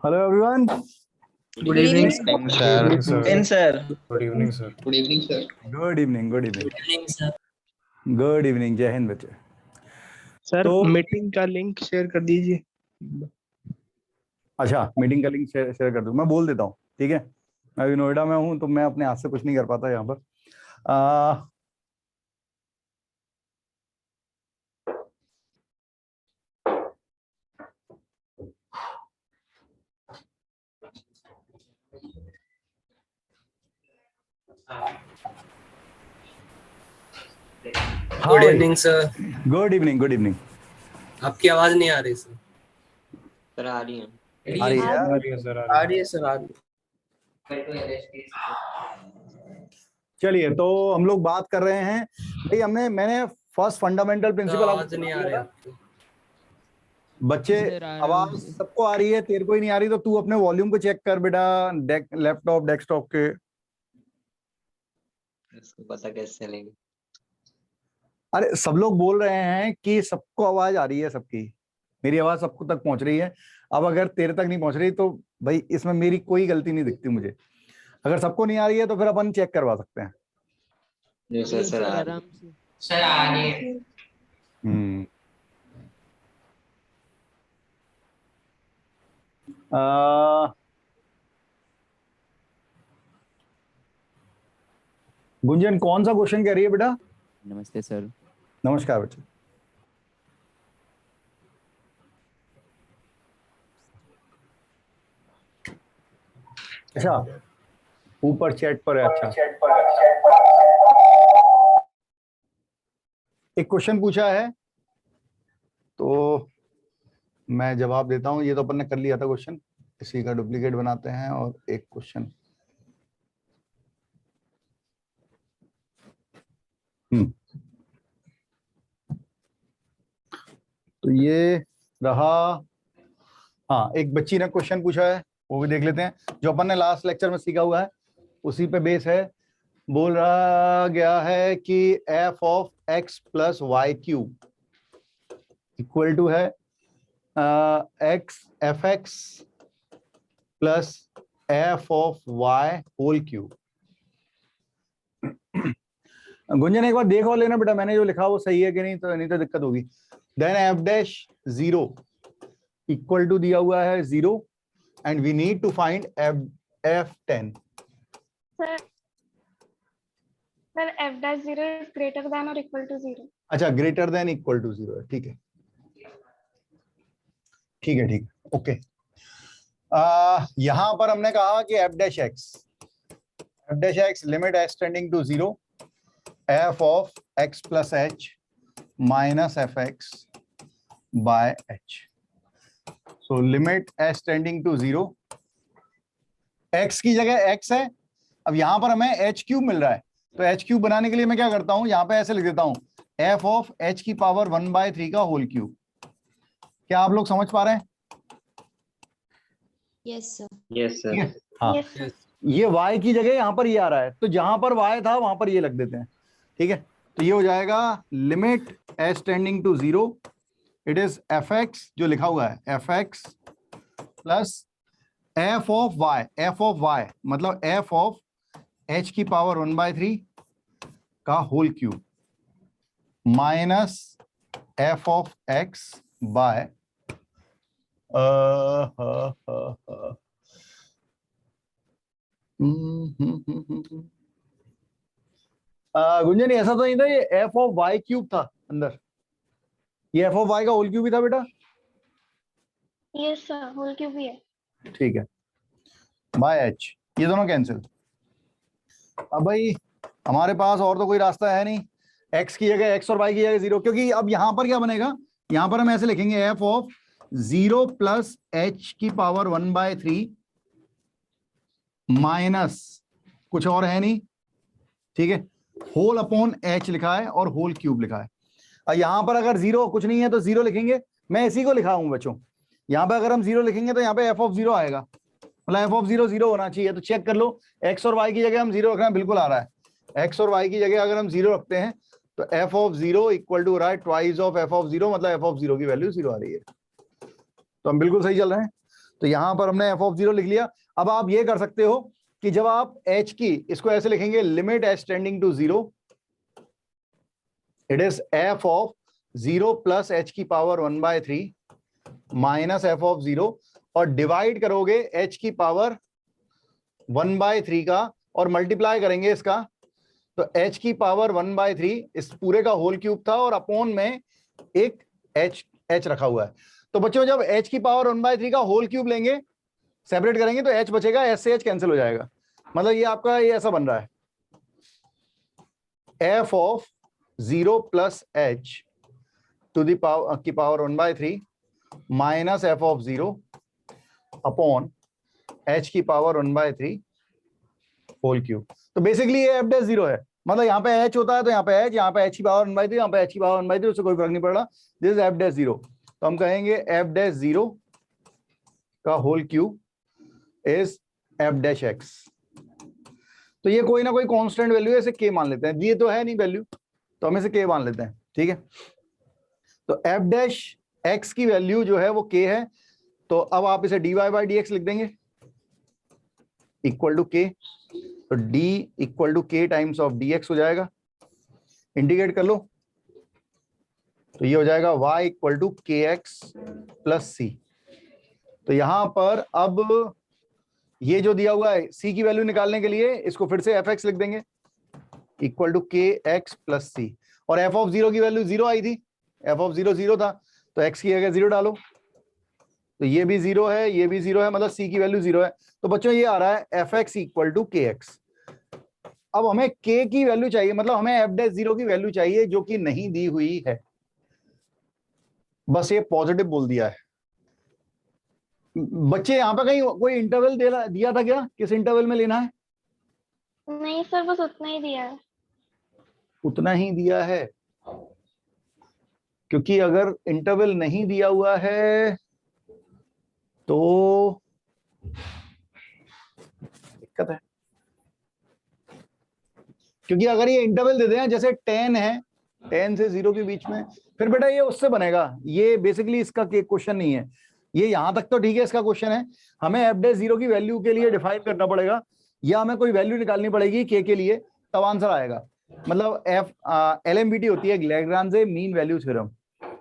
Hello everyone. Good evening, sir. sir. Good evening, sir. Good evening, sir. Good evening. Good evening. Good evening, sir. Good evening. जय हिंद बच्चे. Sir तो meeting का link share कर दीजिए. अच्छा, meeting का link share कर दूं. मैं बोल देता हूँ, ठीक है. मैं अभी नोएडा में हूँ तो मैं अपने हाथ से कुछ नहीं कर पाता यहाँ पर. Good evening sir. Good evening. Good evening. आपकी आवाज नहीं आ रही सर. सर आ रही है. आ रही है. आ रही है सर. आ रही है सर. आ रही है. चलिए, तो हम लोग बात कर रहे हैं भाई. मैंने फर्स्ट फंडामेंटल प्रिंसिपल आवाज नहीं आ रही आपकी. बच्चे, आवाज सबको आ रही है, तेरे को ही नहीं आ रही तो तू अपने वॉल्यूम को चेक कर बेटा. लैपटॉप डेस्कटॉप के. इसको पता कैसे चलेगी? अरे सब लोग बोल रहे हैं कि सबको आवाज आ रही है, सबकी. मेरी आवाज सबको तक पहुंच रही है. अब अगर तेरे तक नहीं पहुंच रही तो भाई इसमें मेरी कोई गलती नहीं दिखती मुझे. अगर सबको नहीं आ रही है तो फिर अपन चेक करवा सकते हैं. जी सर. सर आ रही है. सर आ रही है. गुंजन कौन सा क्वेश्चन कह रही है बेटा? नमस्ते सर. नमस्कार बच्चे. अच्छा, ऊपर चैट पर है. अच्छा, एक क्वेश्चन पूछा है तो मैं जवाब देता हूं. ये तो अपन ने कर लिया था क्वेश्चन. इसी का डुप्लीकेट बनाते हैं और एक क्वेश्चन. तो ये रहा. हाँ, एक बच्ची ने क्वेश्चन पूछा है, वो भी देख लेते हैं. जो अपन ने लास्ट लेक्चर में सीखा हुआ है उसी पे बेस है. बोल रहा गया है कि f of x plus y cube equal to है x f x plus f of y whole cube. Gunjan एक बार देख और लेना बेटा, मैंने जो लिखा वो सही है कि नहीं तो दिक्कत होगी. Then f dash 0 equal to दिया हुआ है 0 and we need to find f10. Sir f dash 0 is greater than or equal to 0. अच्छा, ग्रेटर देन इक्वल टू 0 है. ठीक है, ठीक है, ठीक है. ओके. यहां पर हमने कहा कि f dash x limit x tending to 0 f of x plus h minus f x by h. So limit s tending to 0, x की जगह x है. अब यहां पर हमें h क्यूब मिल रहा है तो h क्यूब बनाने के लिए मैं क्या करता हूं, यहां पे ऐसे लिख देता हूं f ऑफ h की पावर 1/3 का होल क्यूब. क्या आप लोग समझ पा रहे हैं? Yes sir. Yes sir. हाँ. Yes, sir. ये y की जगह यहां पर ये आ रहा है तो जहां पर y था वहां पर ये लग देते हैं. ठीक है, तो ये हो जाएगा limit s tending to 0 it is f x जो लिखा हुआ है f x plus f of y मतलब f ऑफ h की पावर 1/3 का whole cube minus f of x by Gunjan ऐसा तो नहीं था ये f ऑफ y क्यूब था अंदर? ये f ऑफ y का होल क्यूब ही था बेटा? Yes, sir. Whole cube भी है. ठीक है, बाय h. ये दोनों कैंसिल. अब भाई हमारे पास और तो कोई रास्ता है नहीं. x की जगह x और y की जगह 0, क्योंकि अब यहां पर क्या बनेगा, यहां पर हम ऐसे लिखेंगे f ऑफ 0 प्लस h की पावर 1/3 माइनस कुछ और है नहीं. ठीक है, होल अपॉन h लिखा है और होल क्यूब लिखा है. और यहां पर अगर 0 कुछ नहीं है तो 0 लिखेंगे. मैं इसी को लिखा हूं बच्चों. यहां पे अगर हम 0 लिखेंगे तो यहाँ पे f ऑफ 0 आएगा. मतलब f ऑफ 0 0 होना चाहिए. तो चेक कर लो, x और y की जगह हम 0 रखना बिल्कुल आ रहा है. x और y की जगह अगर हम 0 रखते हैं तो f ऑफ 0 इक्वल टू रहा है ट्वाइस ऑफ f ऑफ 0, मतलब f ऑफ 0 की वैल्यू 0 आ रही है. तो हम बिल्कुल सही चल रहे हैं. तो यहां पर हमने एफ ऑफ 0 लिख लिया। अब आप ये कर सकते हो कि जब आप h की, इसको ऐसे लिखेंगे, limit h tending to 0, it is f of 0 plus h की पावर 1/3 माइनस f ऑफ 0, और डिवाइड करोगे h की पावर 1/3 का और मल्टीप्लाई करेंगे इसका, तो h की पावर 1/3 इस पूरे का होल क्यूब था और अपॉन में एक h रखा हुआ है। तो बच्चों जब h की पावर 1/3 का होल क्यूब लेंगे, सेपरेट करेंगे, तो h बचेगा, h से h कैंसिल हो जाएगा। मतलब ये आपका ये ऐसा बन रहा है, f of 0 plus h to the power की power 1/3 minus f of 0 upon h की पावर 1/3 होल क्यूब। तो बेसिकली ये f डैश 0 है, मतलब यहाँ पे h होता है तो यहाँ पे h, यहाँ पे h की पावर 1/3, यहाँ पे h की पावर 1/3, उससे कोई फर्क नहीं पड़ रहा। This is f dash 0। तो हम कहेंगे f डैश 0 का whole cube is f dash x। तो ये कोई ना कोई कांस्टेंट वैल्यू है, इसे k मान लेते हैं, दिए तो है नहीं वैल्यू, तो हम इसे k मान लेते हैं, ठीक है। तो f डैश x की वैल्यू जो है वो k है। तो अब आप इसे dy बाई dx लिख देंगे इक्वल टू k, तो d equal to k times of dx हो जाएगा। इंटीग्रेट कर लो तो ये हो जाएगा y equal to kx plus c। तो यहां पर अब ये जो दिया हुआ है c की वैल्यू निकालने के लिए इसको फिर से fx लिख देंगे equal to kx plus c, और f ऑफ 0 की वैल्यू 0 आई थी, f ऑफ 0 0 था, तो x की जगह 0 डालो, तो ये भी 0 है, ये भी 0 है, मतलब c की वैल्यू 0 है। तो बच्चों ये आ रहा है fx इक्वल टू kx। अब हमें k की वैल्यू चाहिए, मतलब हमें f डैश 0 की वैल्यू चाहिए जो कि नहीं दी हुई है, बस ये पॉजिटिव बोल दिया है। बच्चे यहाँ पे कहीं कोई इंटरवल दिया था क्या, किस इंटरवल में लेना है? नहीं सर, बस उतना ही दिया है। उतना ही दिया है, क्योंकि अगर इंटरवल नहीं दिया हुआ है तो दिक्कत है, क्योंकि अगर ये इंटरवल दे दें जैसे 10 है, 10 से 0 के बीच में, फिर बेटा ये उससे बनेगा। ये बेसिकली इसका क्वेश्चन नहीं है, ये यहां तक तो ठीक है, इसका क्वेश्चन है हमें f डैश 0 की वैल्यू के लिए डिफाइन करना पड़ेगा, या हमें कोई वैल्यू निकालनी पड़ेगी k के लिए, तब आंसर आएगा। मतलब LMVT होती है, लैग्रांज मीन वैल्यू थ्योरम,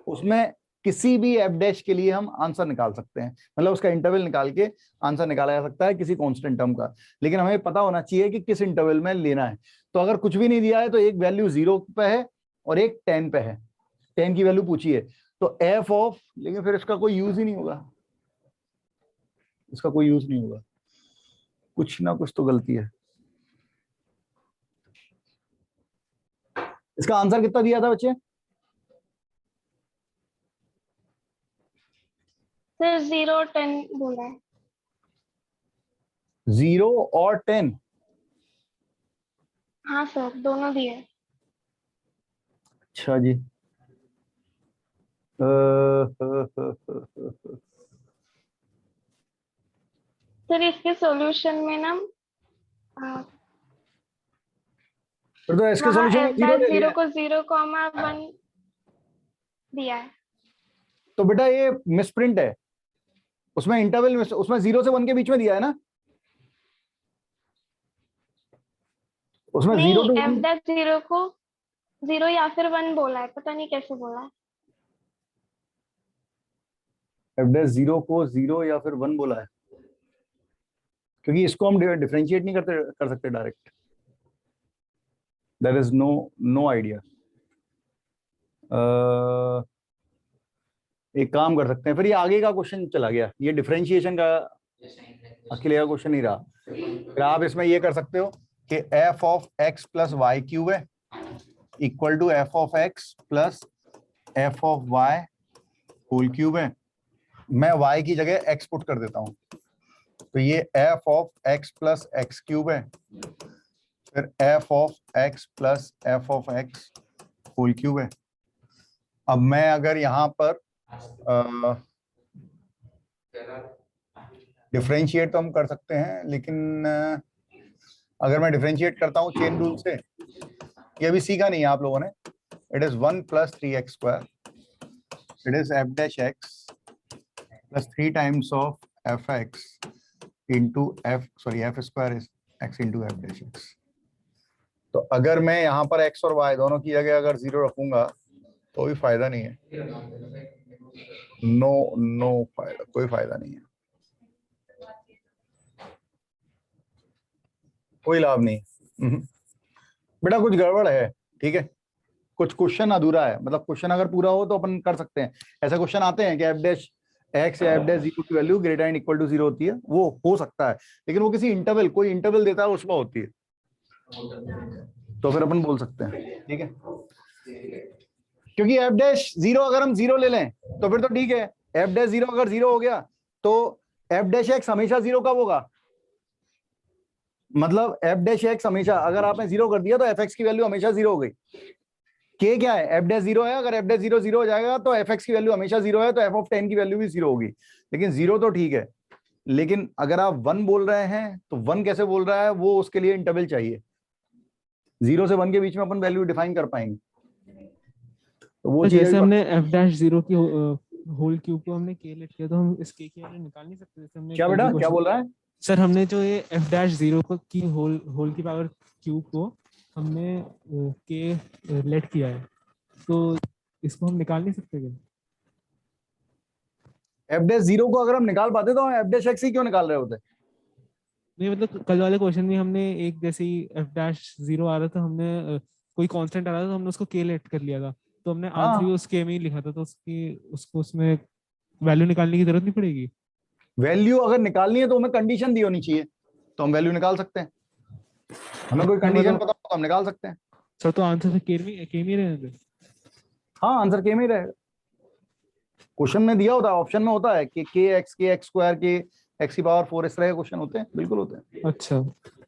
उसमें किसी भी f डैश के लिए हम आंसर निकाल सकते हैं, मतलब उसका इंटरवल निकाल के आंसर निकाला जा सकता है किसी कांस्टेंट टर्म का, लेकिन हमें पता होना चाहिए कि किस इंटरवल में लेना है। तो अगर कुछ भी नहीं दिया है तो एक वैल्यू 0 पे है और एक 10 पे है, 10 की वैल्यू पूछिए, तो f ऑफ, लेकिन फिर इसका कोई यूज ही नहीं होगा, इसका कोई यूज नहीं होगा, कुछ ना कुछ तो गलती है। इसका आंसर कितना दिया था बच्चे? सर 0 और 10 बोला है। 0 और 10? हाँ सर, दोनों दिए। अच्छा जी। सर इसके सॉल्यूशन में ना फिर तो इसके वहाँ सॉल्यूशन में f 0 डैश ले लिया 0 को 0,1 दिया है। तो बेटा ये मिसप्रिंट है, उसमें इंटरवल उसमें 0 से 1 के बीच में दिया है ना, उसमें 0 नहीं, टू f डैश 0 को 0 या फिर 1 बोला है, पता नहीं कैसे बोला है। f डैश 0 को 0 या फिर 1 बोला है, क्योंकि इसको हम डिफरेंशिएट नहीं कर सकते direct, there is no idea. एक काम कर सकते हैं, फिर ये आगे का क्वेश्चन चला गया, ये डिफरेंशिएशन का अकेले का क्वेश्चन नहीं रहा। फिर आप इसमें ये कर सकते हो कि f of x plus y cube है equal to f of x plus f of y whole cube है। मैं y की जगह x पुट कर देता हूं, तो ये f of x plus x cube है, फिर f of x plus f of x whole cube है। अब मैं अगर यहाँ पर डिफरेंशिएट तो हम कर सकते हैं, लेकिन अगर मैं डिफरेंशिएट करता हूँ चेन रूल से, ये अभी सीखा नहीं है आप लोगों ने, it is 1 plus 3x square, it is f dash x plus 3 times of F x into F sorry F square x into f dash x. तो अगर मैं यहाँ पर एक्स और वाई दोनों की जगह अगर 0 रखूंगा तो भी फायदा नहीं है। नो फायदा, कोई फायदा नहीं है, कोई लाभ नहीं। बेटा कुछ गड़बड़ है, ठीक है, कुछ क्वेश्चन अधूरा है। मतलब क्वेश्चन अगर पूरा हो तो अपन कर सकते हैं। ऐसे क्वेश्चन आते हैं कि एफ डैश एक्स या एफ डैश 0 की value greater and equal to 0 होती है, वो हो सकता है, लेकिन वो किसी इंटरवल, कोई इंटरवल देता है उसमें होती है, तो फिर अपन बोल सकते हैं, ठीक है। क्योंकि एफ डैश 0 अगर हम 0 ले लें तो फिर तो ठीक है, एफ डैश 0 अगर 0 हो गया तो एफ डैश एक्स हमेशा 0 कब होगा, मतलब एफ डैश एक्स हमेशा, अगर आपने 0 कर दिया तो एफ एक्स की वैल्यू हमेशा 0 हो गई। के क्या है, एफ डैश 0 है, अगर एफ डैश 0 0 हो जाएगा तो एफ एक्स की वैल्यू हमेशा 0 है, तो एफ ऑफ 10 की वैल्यू भी 0 होगी। लेकिन 0 तो ठीक है, लेकिन अगर आप 1 बोल रहे हैं तो 1 कैसे बोल रहा है, वो उसके लिए इंटरवल चाहिए। 0 से 1 के बीच में अपन वैल्यू डिफाइन कर पाएंगे, तो वो चीज जैसे हमने एफ डैश 0 की होल क्यूब को हमने के लेट किया, तो हम इस के की वैल्यू निकाल नहीं सकते? जैसे हमने क्या बेटा क्या बोल रहा है सर, हमने जो ये एफ डैश 0 को की होल की पावर क्यूब को हमने के लेट किया है, तो इसको हम निकाल नहीं सकते क्या? एफ डैश 0 को अगर हम निकाल पाते तो एफ डैश एक्स ही क्यों निकाल रहे होते। नहीं मतलब कल वाले क्वेश्चन में हमने एक जैसे ही एफ डैश 0 आ रहा था, हमने कोई कांस्टेंट आ रहा था तो हमने उसको के लेट कर लिया था, तो हमने आंसर भी उसके में ही लिखा था, तो उसको उसमें वैल्यू निकालने की जरूरत नहीं पड़ेगी। वैल्यू अगर निकालनी है तो हमें कंडीशन दी होनी चाहिए, तो हम वैल्यू निकाल सकते हैं। हमें कोई कंडीशन पता हो तो हम निकाल सकते हैं। सर तो आंसर से के में रहने दे। हाँ आंसर के में ही रहेगा, क्वेश्चन में दिया होता है, ऑप्शन में होता है कि के एक्स स्क्वायर के एक्स की पावर 4 इस तरह के क्वेश्चन होते हैं, बिल्कुल होते हैं। अच्छा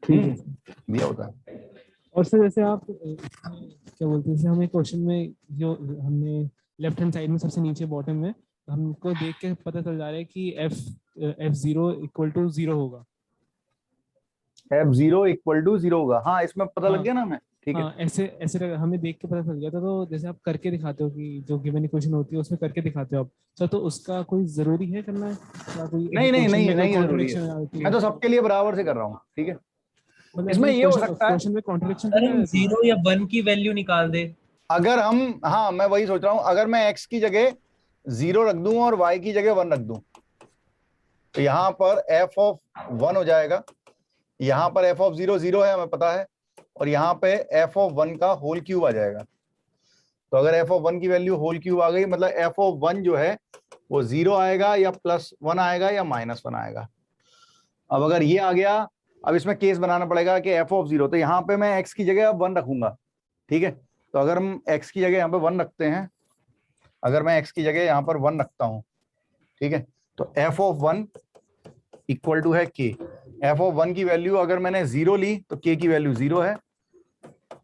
ठीक है, दिया होता है। और सर जैसे आप क्या बोलते हैं, जैसे हमें क्वेश्चन में जो हमने लेफ्ट हैंड साइड में सबसे नीचे बॉटम में हमको देख के पता चल जा रहा है कि f0 इक्वल टू 0 होगा, f0 इक्वल टू 0 होगा। हाँ इसमें पता लग गया ना हमें, ठीक है। ऐसे ऐसे हमें देख के पता चल गया था। तो जैसे आप करके दिखाते हो कि जो गिवन इक्वेशन होती है उसमें करके दिखाते हो आप, सर तो उसका कोई जरूरी है करना है या कोई नहीं जरूरी है, मैं तो सबके लिए बराबर से कर रहा हूँ, ठीक है। मतलब इसमें ये हो सकता है क्वेश्चन में कॉन्ट्रडिक्शन 0 या 1 की वैल्यू निकाल दे अगर हम, हाँ मैं वही सोच रहा हूँ, अगर मैं x की जगह 0 रख दूं और y की जगह 1 रख दूं तो यहाँ पर f ऑफ 1 हो जाएगा, यहाँ पर f ऑफ 0 0 है हमें पता है, और यहाँ पे f ऑफ 1 का होल क्यूब आ जाएगा। तो अगर f ऑफ 1 की वैल्यू होल क्यूब आ गई, मतलब f ऑफ 1 जो है वो 0 आएगा या +1 आएगा या -1 आएगा। अब अगर ये आ गया, अब इसमें केस बनाना पड़ेगा कि f ऑफ 0, तो यहाँ पे मैं x की जगह 1 रखूंगा, ठीक है। तो अगर हम x की जगह यहाँ पे 1 रखते हैं, अगर मैं x की जगह यहाँ पर 1 रखता हूँ, ठीक है, तो f ऑफ 1 इक्वल टू है k। f ऑफ 1 की वैल्यू अगर मैंने 0 ली तो k की वैल्यू 0 है,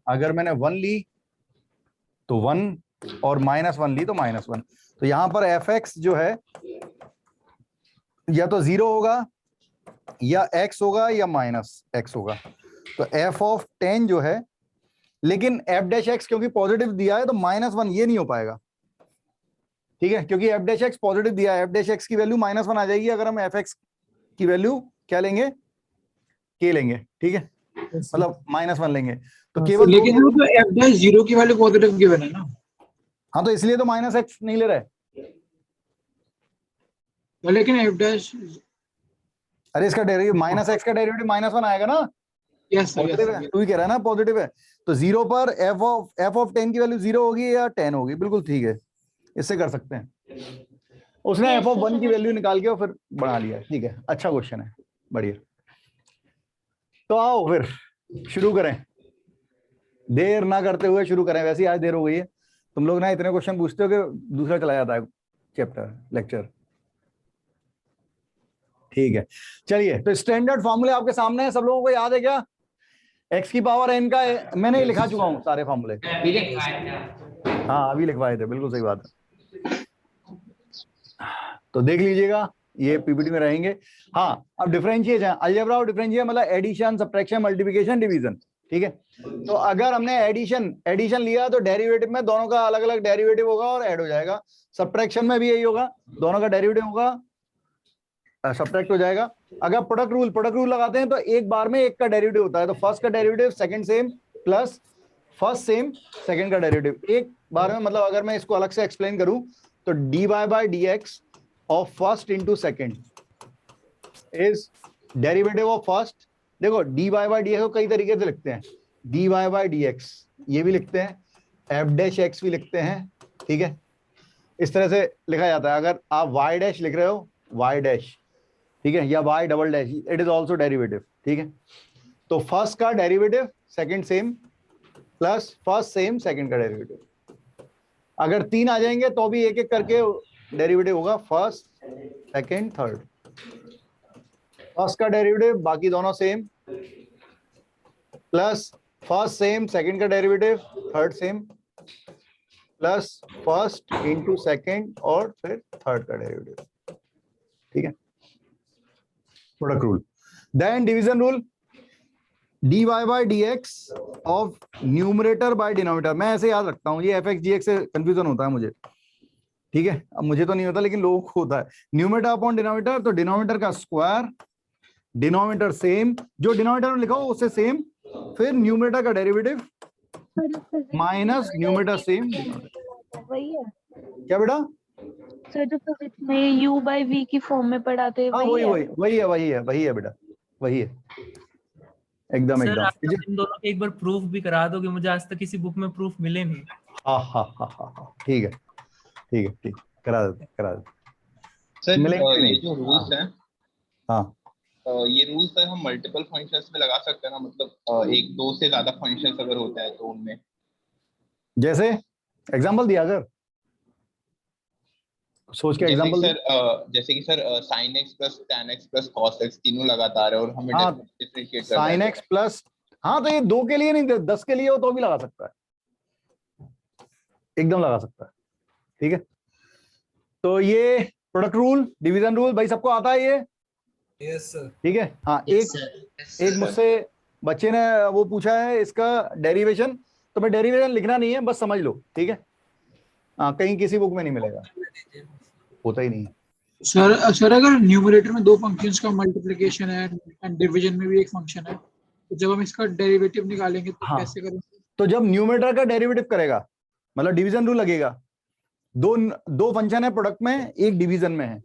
अगर मैंने 1 ली तो 1 और -1 ली तो -1। तो यहाँ पर fx जो है या तो 0 होगा या x होगा या -x होगा। तो f ऑफ 10 जो है, लेकिन f डैश x क्योंकि पॉजिटिव दिया है तो -1 ये नहीं हो पाएगा, ठीक है, क्योंकि f डैश x पॉजिटिव दिया है, f डैश x की वैल्यू -1 आ जाएगी अगर हम fx की वैल्यू क्या लेंगे, k लेंगे, ठीक है, मतलब -1 लेंगे। तो केवल लेकिन वो तो f डैश 0 की वैल्यू पॉजिटिव गिवन है ना। हाँ तो इसलिए तो -x नहीं ले रहे। लेकिन f डैश, अरे इसका डेरिवेटिव -x का डेरिवेटिव -1 आएगा ना, यस पॉजिटिव है, तू ही कह रहा है ना पॉजिटिव है। तो 0 पर f ऑफ 10 की वैल्यू 0 होगी या 10 होगी, बिल्कुल ठीक है, इससे कर सकते हैं। उसने f ऑफ 1 की वैल्यू निकाल के और फिर बना लिया, ठीक है, अच्छा क्वेश्चन है, बढ़िया। तो आओ फिर शुरू करें, देर ना करते हुए शुरू करें, वैसे ही आज देर हो गई है। तुम लोग ना इतने क्वेश्चन पूछते हो कि दूसरा चला जाता है चैप्टर लेक्चर, ठीक है। चलिए, तो स्टैंडर्ड फॉर्मूले आपके सामने है, सब लोगों को याद है क्या? x की पावर n का मैंने लिखा चुका हूं सारे फॉर्मूले, ठीक है, हाँ अभी लिखवाए थे, बिल्कुल सही बात है। तो देख लीजिएगा, ये पीपीटी में रहेंगे। हाँ अब डिफरेंशिएशन, अलजेब्रा और डिफरेंशिएशन मतलब एडिशन, सब्ट्रैक्शन, मल्टीप्लिकेशन, डिवीजन, ठीक है। तो अगर हमने एडिशन लिया तो डेरिवेटिव में दोनों का अलग अलग डेरिवेटिव होगा और ऐड हो जाएगा। सब्ट्रैक्शन में भी यही होगा, दोनों का डेरिवेटिव होगा सब्ट्रैक्ट हो जाएगा। अगर प्रोडक्ट रूल लगाते हैं तो एक बार में एक का डेरिवेटिव होता है, तो फर्स्ट का derivative second same plus first same second का डेरिवेटिव एक बार में। मतलब अगर मैं इसको अलग से एक्सप्लेन करूं तो dy by dx of first into second is derivative of first. देखो dy by dx को कई तरीके से लिखते हैं, dy by dx ये भी लिखते हैं, f डैश x भी लिखते हैं, ठीक है, इस तरह से लिखा जाता है। अगर आप y डैश लिख रहे हो y डैश, ठीक है, या y double dash, it is also derivative, ठीक है। तो फर्स्ट का derivative second same plus first same second का डेरिवेटिव। अगर 3 आ जाएंगे तो भी एक एक करके डेरिवेटिव होगा, फर्स्ट सेकंड थर्ड। फर्स्ट का डेरिवेटिव बाकी दोनों same plus first same second का derivative third same plus first into second और फिर थर्ड का डेरिवेटिव, ठीक है। Product rule, then division rule, dy by dx of numerator by denominator. मैं ऐसे याद रखता हूँ, ये fx gx से कंफ्यूजन होता है मुझे, ठीक है। अब मुझे तो नहीं होता लेकिन लोगों को होता है। न्यूमरेटर अपॉन डिनोमिनेटर, तो डिनोमिनेटर का स्क्वायर, डिनोमिनेटर सेम, जो डिनोमिनेटर में लिखा हो उससे सेम, फिर न्यूमरेटर का डेरिवेटिव माइनस न्यूमरेटर सेम। वही है क्या बेटा? सर जो फिजिक्स में u by v की फॉर्म में पढ़ाते हैं हाँ वही है बेटा, वही है एकदम सर एकदम। आप इन दोनों के एक बार प्रूफ भी करा दो कि मुझे आज तक किसी बुक में प्रूफ मिले नहीं। हाँ ठीक है, करा देते सर मिलेंगे ये नहीं। जो रूल्स हैं, हाँ ये रूल्स सर हम मल्टीपल फंक्शंस में लगा सकते हैं ना, मतलब एक दो से ज्यादा फंक्शंस अगर होता है तो उनमें। जैसे एग्जांपल दिया, अगर सोच के एग्जांपल दे। जैसे कि sir sin x plus tan x plus cos x तीनों लगातार है और हमें हाँ, डिफरेंशिएट करना है। sin x प्लस, हाँ तो ये 2 के लिए नहीं, 10 के लिए हो तो भी लगा सकता है, एकदम लगा सकता है, ठीक है। तो ये प्रोडक्ट रूल, डिवीजन रूल भाई सबको आता है ये? Yes sir. ठीक है। हाँ एक मुझसे बच्चे ने वो पूछा है इसका डेरिवेशन, तो मैं डेरिवेशन लिखना नहीं है, बस समझ लो, ठीक है। हाँ कहीं किसी बुक में नहीं मिलेगा, होता ही नहीं है। सर अगर न्यूमरेटर में दो फंक्शंस का मल्टीप्लिकेशन है एंड डिवीजन में भी एक फंक्शन है, तो जब हम इसका डेरिवेटिव निकालेंगे तो हाँ, कैसे करेंगे? तो जब न्यूमरेटर का डेरिवेटिव करेगा मतलब डिवीजन रूल लगेगा। दो फंक्शन है प्रोडक्ट में, एक डिवीजन में है।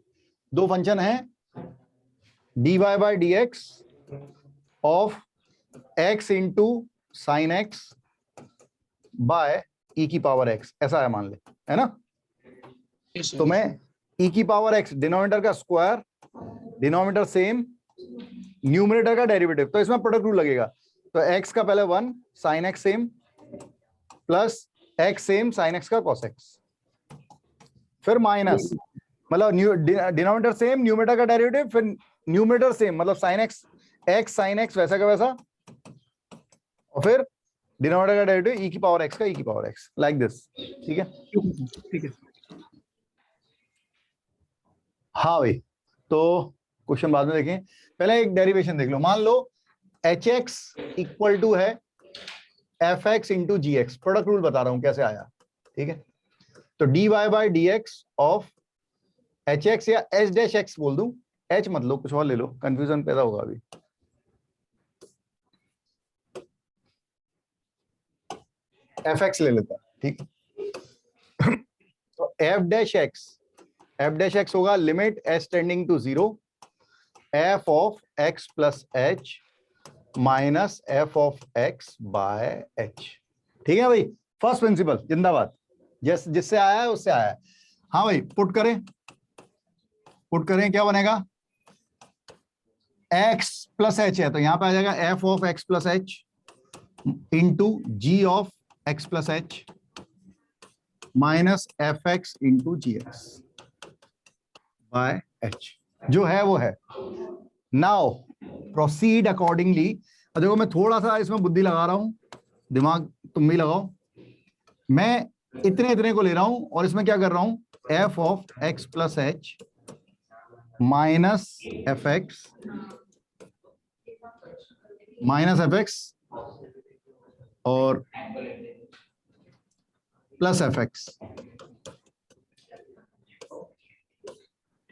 दो फंक्शन है dy by dx of x into sine x by e की पावर x, ऐसा है मान ले, है ना। Yes, sir. तो मैं e की पावर x, डिनोमिनेटर का स्क्वायर, डिनोमिनेटर सेम, न्यूमरेटर का डेरिवेटिव, तो इसमें प्रोडक्ट रूल लगेगा। तो x का पहले 1 sine x same plus x same sine x का cos x, फिर माइनस मतलब डिनोमिनेटर सेम, न्यूमरेटर का डेरिवेटिव, फिर न्यूमरेटर सेम मतलब साइन x साइन x वैसा का वैसा, और फिर डिनोमिनेटर का डेरिवेटिव e की पावर x का e की पावर x, लाइक दिस, ठीक है। ठीक है। हाँ भाई, तो क्वेश्चन बाद में देखें, पहले एक डेरिवेशन देख लो। मान लो hx इक्वल टू है fx into gx, product rule बता रहा हूं कैसे आया, ठीक है। तो dy by dx of hx या h डैश x बोल दूं, h मत लो, कुछ और ले लो, कंफ्यूजन पैदा होगा अभी। fx ले लेता, ठीक। तो f डैश x होगा limit s tending to 0 f of x plus h minus f of x by h, ठीक है भाई। फर्स्ट प्रिंसिपल जिंदाबाद, जिससे आया है उससे आया है। हाँ भाई पुट करें क्या बनेगा, x प्लस h है तो यहां पे आ जाएगा f of x plus h into g of x plus h minus f x into g x by h, जो है वो है। Now proceed accordingly. देखो मैं थोड़ा सा इसमें बुद्धि लगा रहा हूं, दिमाग तुम भी लगाओ। मैं इतने को ले रहा हूं और इसमें क्या कर रहा हूं, f of x plus h minus f x और प्लस एफ एक्स,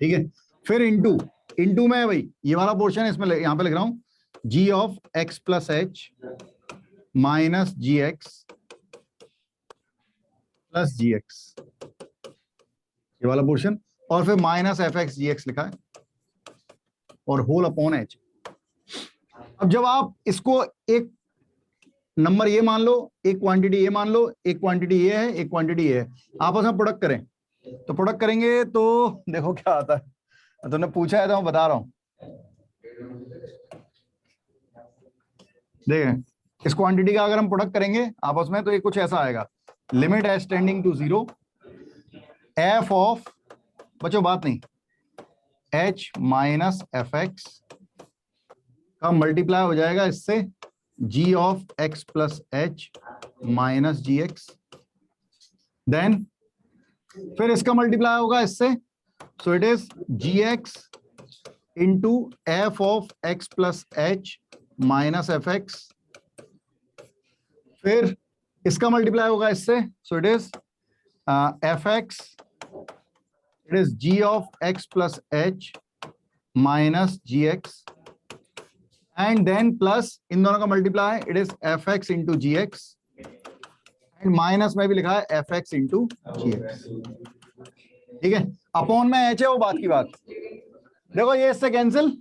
ठीक है। फिर इंटू इनटू में है भाई, ये वाला पोर्शन इसमें यहाँ पे लिख रहा हूँ g of x plus h minus g x plus g x, ये वाला पोर्शन, और फिर minus f x g x लिखा है और होल अपॉन एच। अब जब आप इसको एक नंबर ये मान लो, एक क्वांटिटी ये मान लो, एक क्वांटिटी ये है, एक क्वांटिटी ये है, आपस में प्रोडक्ट करें, तो प्रोडक्ट करेंगे तो देखो क्या आता है। तुमने पूछा है तो मैं बता रहा हूं। देखें, इस क्वांटिटी का अगर हम प्रोडक्ट करेंगे आपस में तो ये कुछ ऐसा आएगा, limit h tending to 0 f of, बच्चों बात नहीं, एच माइनस एफ एक्स का मल्टीप्लाई हो जाएगा इससे g of x plus h minus g x, then फिर इसका मल्टीप्लाई होगा इससे, so it is g x into f of x plus h minus f x, फिर इसका मल्टीप्लाई होगा इससे, so it is f x, it is g of x plus h minus g x, and then plus इन दोनों का multiply, it is f x into g x, and minus में भी लिखा है f x into g x. ठीक है, upon में एच है वो बात की बात। देखो ये इससे कैंसिल,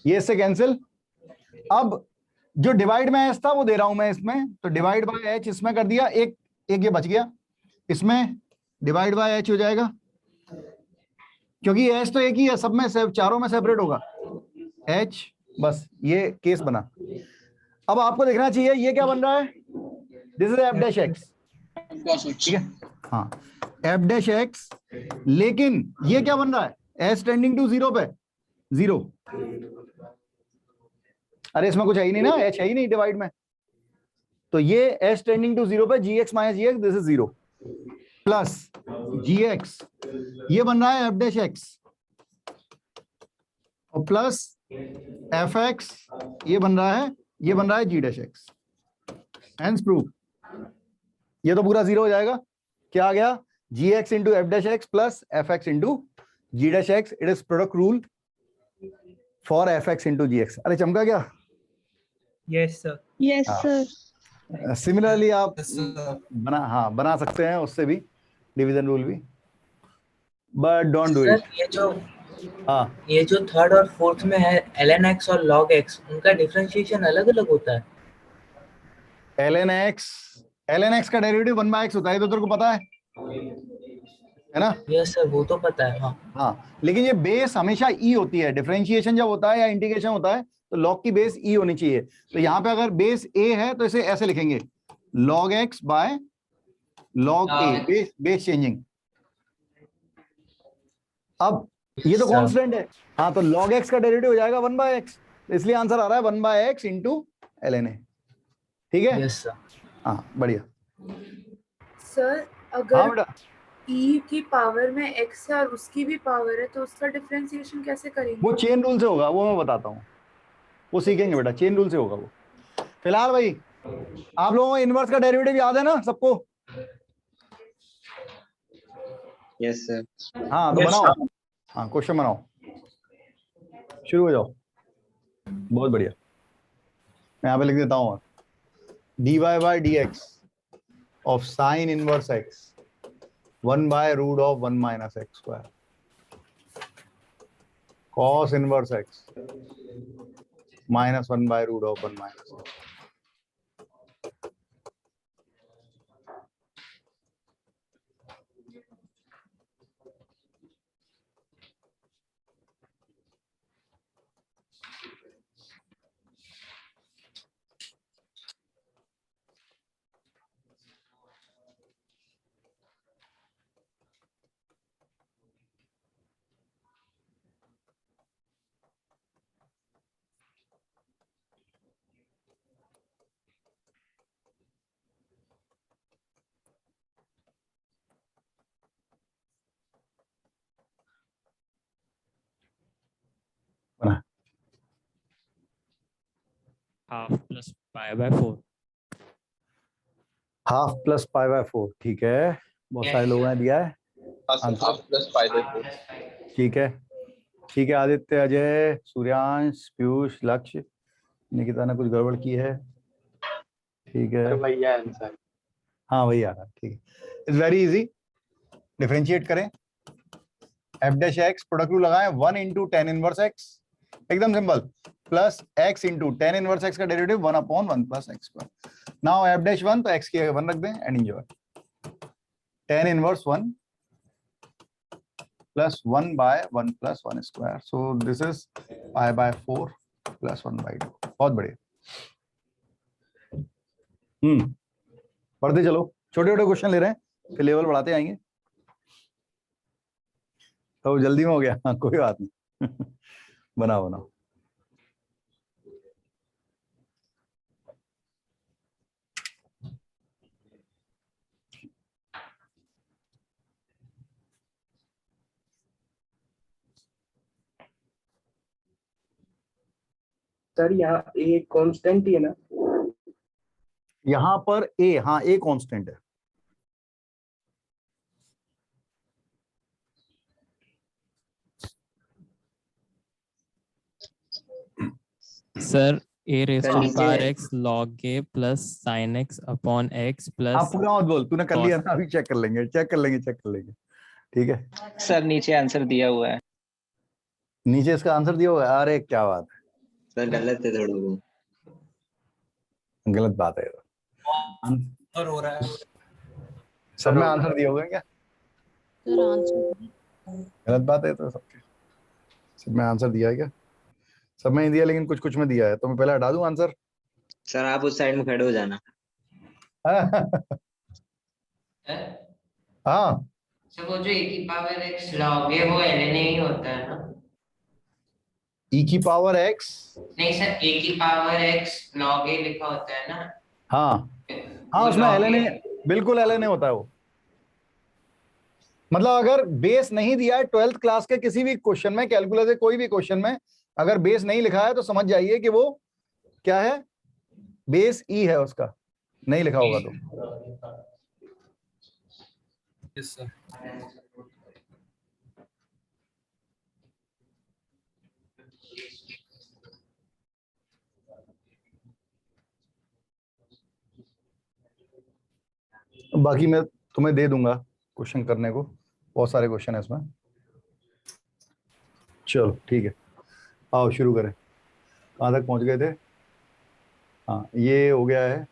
ये इससे कैंसिल। अब जो डिवाइड में एच था वो दे रहा हूं मैं इसमें, तो डिवाइड बाय एच इसमें कर दिया, एक एक ये बच गया, इसमें डिवाइड बाय एच हो जाएगा, क्योंकि एच तो एक ही है सब में, चारों में सेपरेट होगा एच, बस ये केस बना। अब आपको देखना चाहिए ये क्या बन रहा है, this is F dash x, ठीक है, हाँ एफ डैश एक्स, लेकिन ये क्या बन रहा है, एच टेंडिंग टू 0 पे 0, अरे इसमें कुछ है ही नहीं ना, एच है ही नहीं डिवाइड में, तो ये एच टेंडिंग टू 0 पे g x minus g x, this is 0 plus g x, ये बन रहा है एफ डैश एक्स, और प्लस एफ एक्स, ये बन रहा है g dash x, hence proof. ये तो पूरा 0 हो जाएगा, क्या आ गया, g x into f dash x plus f x into g dash x, it is product rule for f x into g x. अरे चमका क्या? Yes sir. Yes sir. Similarly आप बना सकते हैं उससे भी डिवीजन रूल भी, बट डोंट डू इट। ये जो थर्ड और फोर्थ में है ln x और log x, उनका डिफरेंशिएशन अलग अलग होता है। ln x का डेरिवेटिव 1/x होता है, तो तेरे को पता है ना? यस सर, वो तो पता है। हाँ, लेकिन ये बेस हमेशा e होती है, डिफरेंशिएशन जब होता है या इंटीग्रेशन होता है तो log की बेस e होनी चाहिए। तो यहाँ पे अगर बेस a है तो इसे ऐसे लिखेंगे, log x by log a, base changing. अब ये तो कांस्टेंट है, हाँ, तो log x का डेरिवेटिव हो जाएगा 1/x, इसलिए आंसर आ रहा है 1/x इंटू ln a। ठीक है? Yes sir. हाँ, बढ़िया सर अगर e की पावर में x है और उसकी भी पावर है तो उसका डिफरेंशिएशन कैसे करेंगे? वो चेन रूल से होगा, वो मैं बताता हूँ, वो सीखेंगे बेटा, चेन रूल से होगा वो। फिलहाल भाई आप लोगों को इनवर्स का डेरिवेटिव याद है ना सबको? Yes sir. हाँ, तो बनाओ, हाँ क्वेश्चन बनाओ, शुरू हो जाओ। बहुत बढ़िया, मैं यहाँ पे लिख देता हूँ, dy by dx of sin inverse x 1 by root of 1 minus x square cos inverse x minus 1 by root of 1 minus x। Half plus pi by 4। Half plus pi by 4, ठीक है, बहुत सारे लोगों ने दिया है हाफ प्लस पाई बाय 4। ठीक है, ठीक है आदित्य, अजय, सूर्यांश, पीयूष, लक्ष्य, निकिता ने कुछ गड़बड़ की है। ठीक है, भैया आंसर। हाँ वही आ रहा है। ठीक है, इट्स वेरी इजी। डिफरेंशिएट करें, f dash x product rule लगाएं, 1 इंटू टेन इनवर्स एक्स, एकदम simple, plus x into tan inverse x का derivative 1/1 plus x square. Now f dash 1 तो एक्स की जगह 1 रख दें and enjoy. Tan inverse 1 plus 1/1 plus 1 square, so this is π/4 plus 1/2। बहुत बढ़िया। पढ़ते चलो, छोटे छोटे क्वेश्चन ले रहे हैं, फिर लेवल बढ़ाते आएंगे। तो जल्दी में हो गया, हाँ कोई बात नहीं। बनाओ बनाओ। सर यहाँ ए कांस्टेंट ही है ना? यहाँ पर ए, हाँ ए कांस्टेंट है। Sir a raise sir to नीचे power x log a plus sine x upon x आप प्लस। पूरा मत बोल, तूने कर लिया ना, अभी चेक कर लेंगे, चेक कर लेंगे, चेक कर लेंगे। ठीक है सर नीचे आंसर दिया हुआ है। नीचे इसका आंसर दिया हुआ है। अरे क्या बात है, सर गलत है थोड़ा वो। गलत बात है ये तो। और हो रहा है सब में आंसर दिया होगा क्या? सर आंसर गलत बात है तो सबके, सब में आंसर दिया है क्या? सब में नहीं दिया, लेकिन कुछ कुछ में दिया है, तो मैं पहले हटा दूं आंसर। सर आप उस साइड में खड़े हो जाना। हाँ सर वो जो e की पावर x log है वो ln ही होता है ना? ई की पावर एक्स, नहीं सर, a की पावर x log a लिखा होता है ना? हाँ हाँ वो उसमें log एल a। एन, बिल्कुल एल एन होता है वो। मतलब अगर बेस नहीं दिया है 12th क्लास के किसी भी क्वेश्चन में, कैलकुलस के कोई भी क्वेश्चन में अगर बेस नहीं लिखा है तो समझ जाइए कि वो क्या है, बेस ई है उसका, नहीं लिखा होगा तो। Yes sir. बाकी मैं तुम्हें दे दूंगा क्वेश्चन करने को, बहुत सारे क्वेश्चन है इसमें। चलो ठीक है, आओ शुरू करें। कहाँ तक पहुंच गए थे? हाँ ये हो गया है।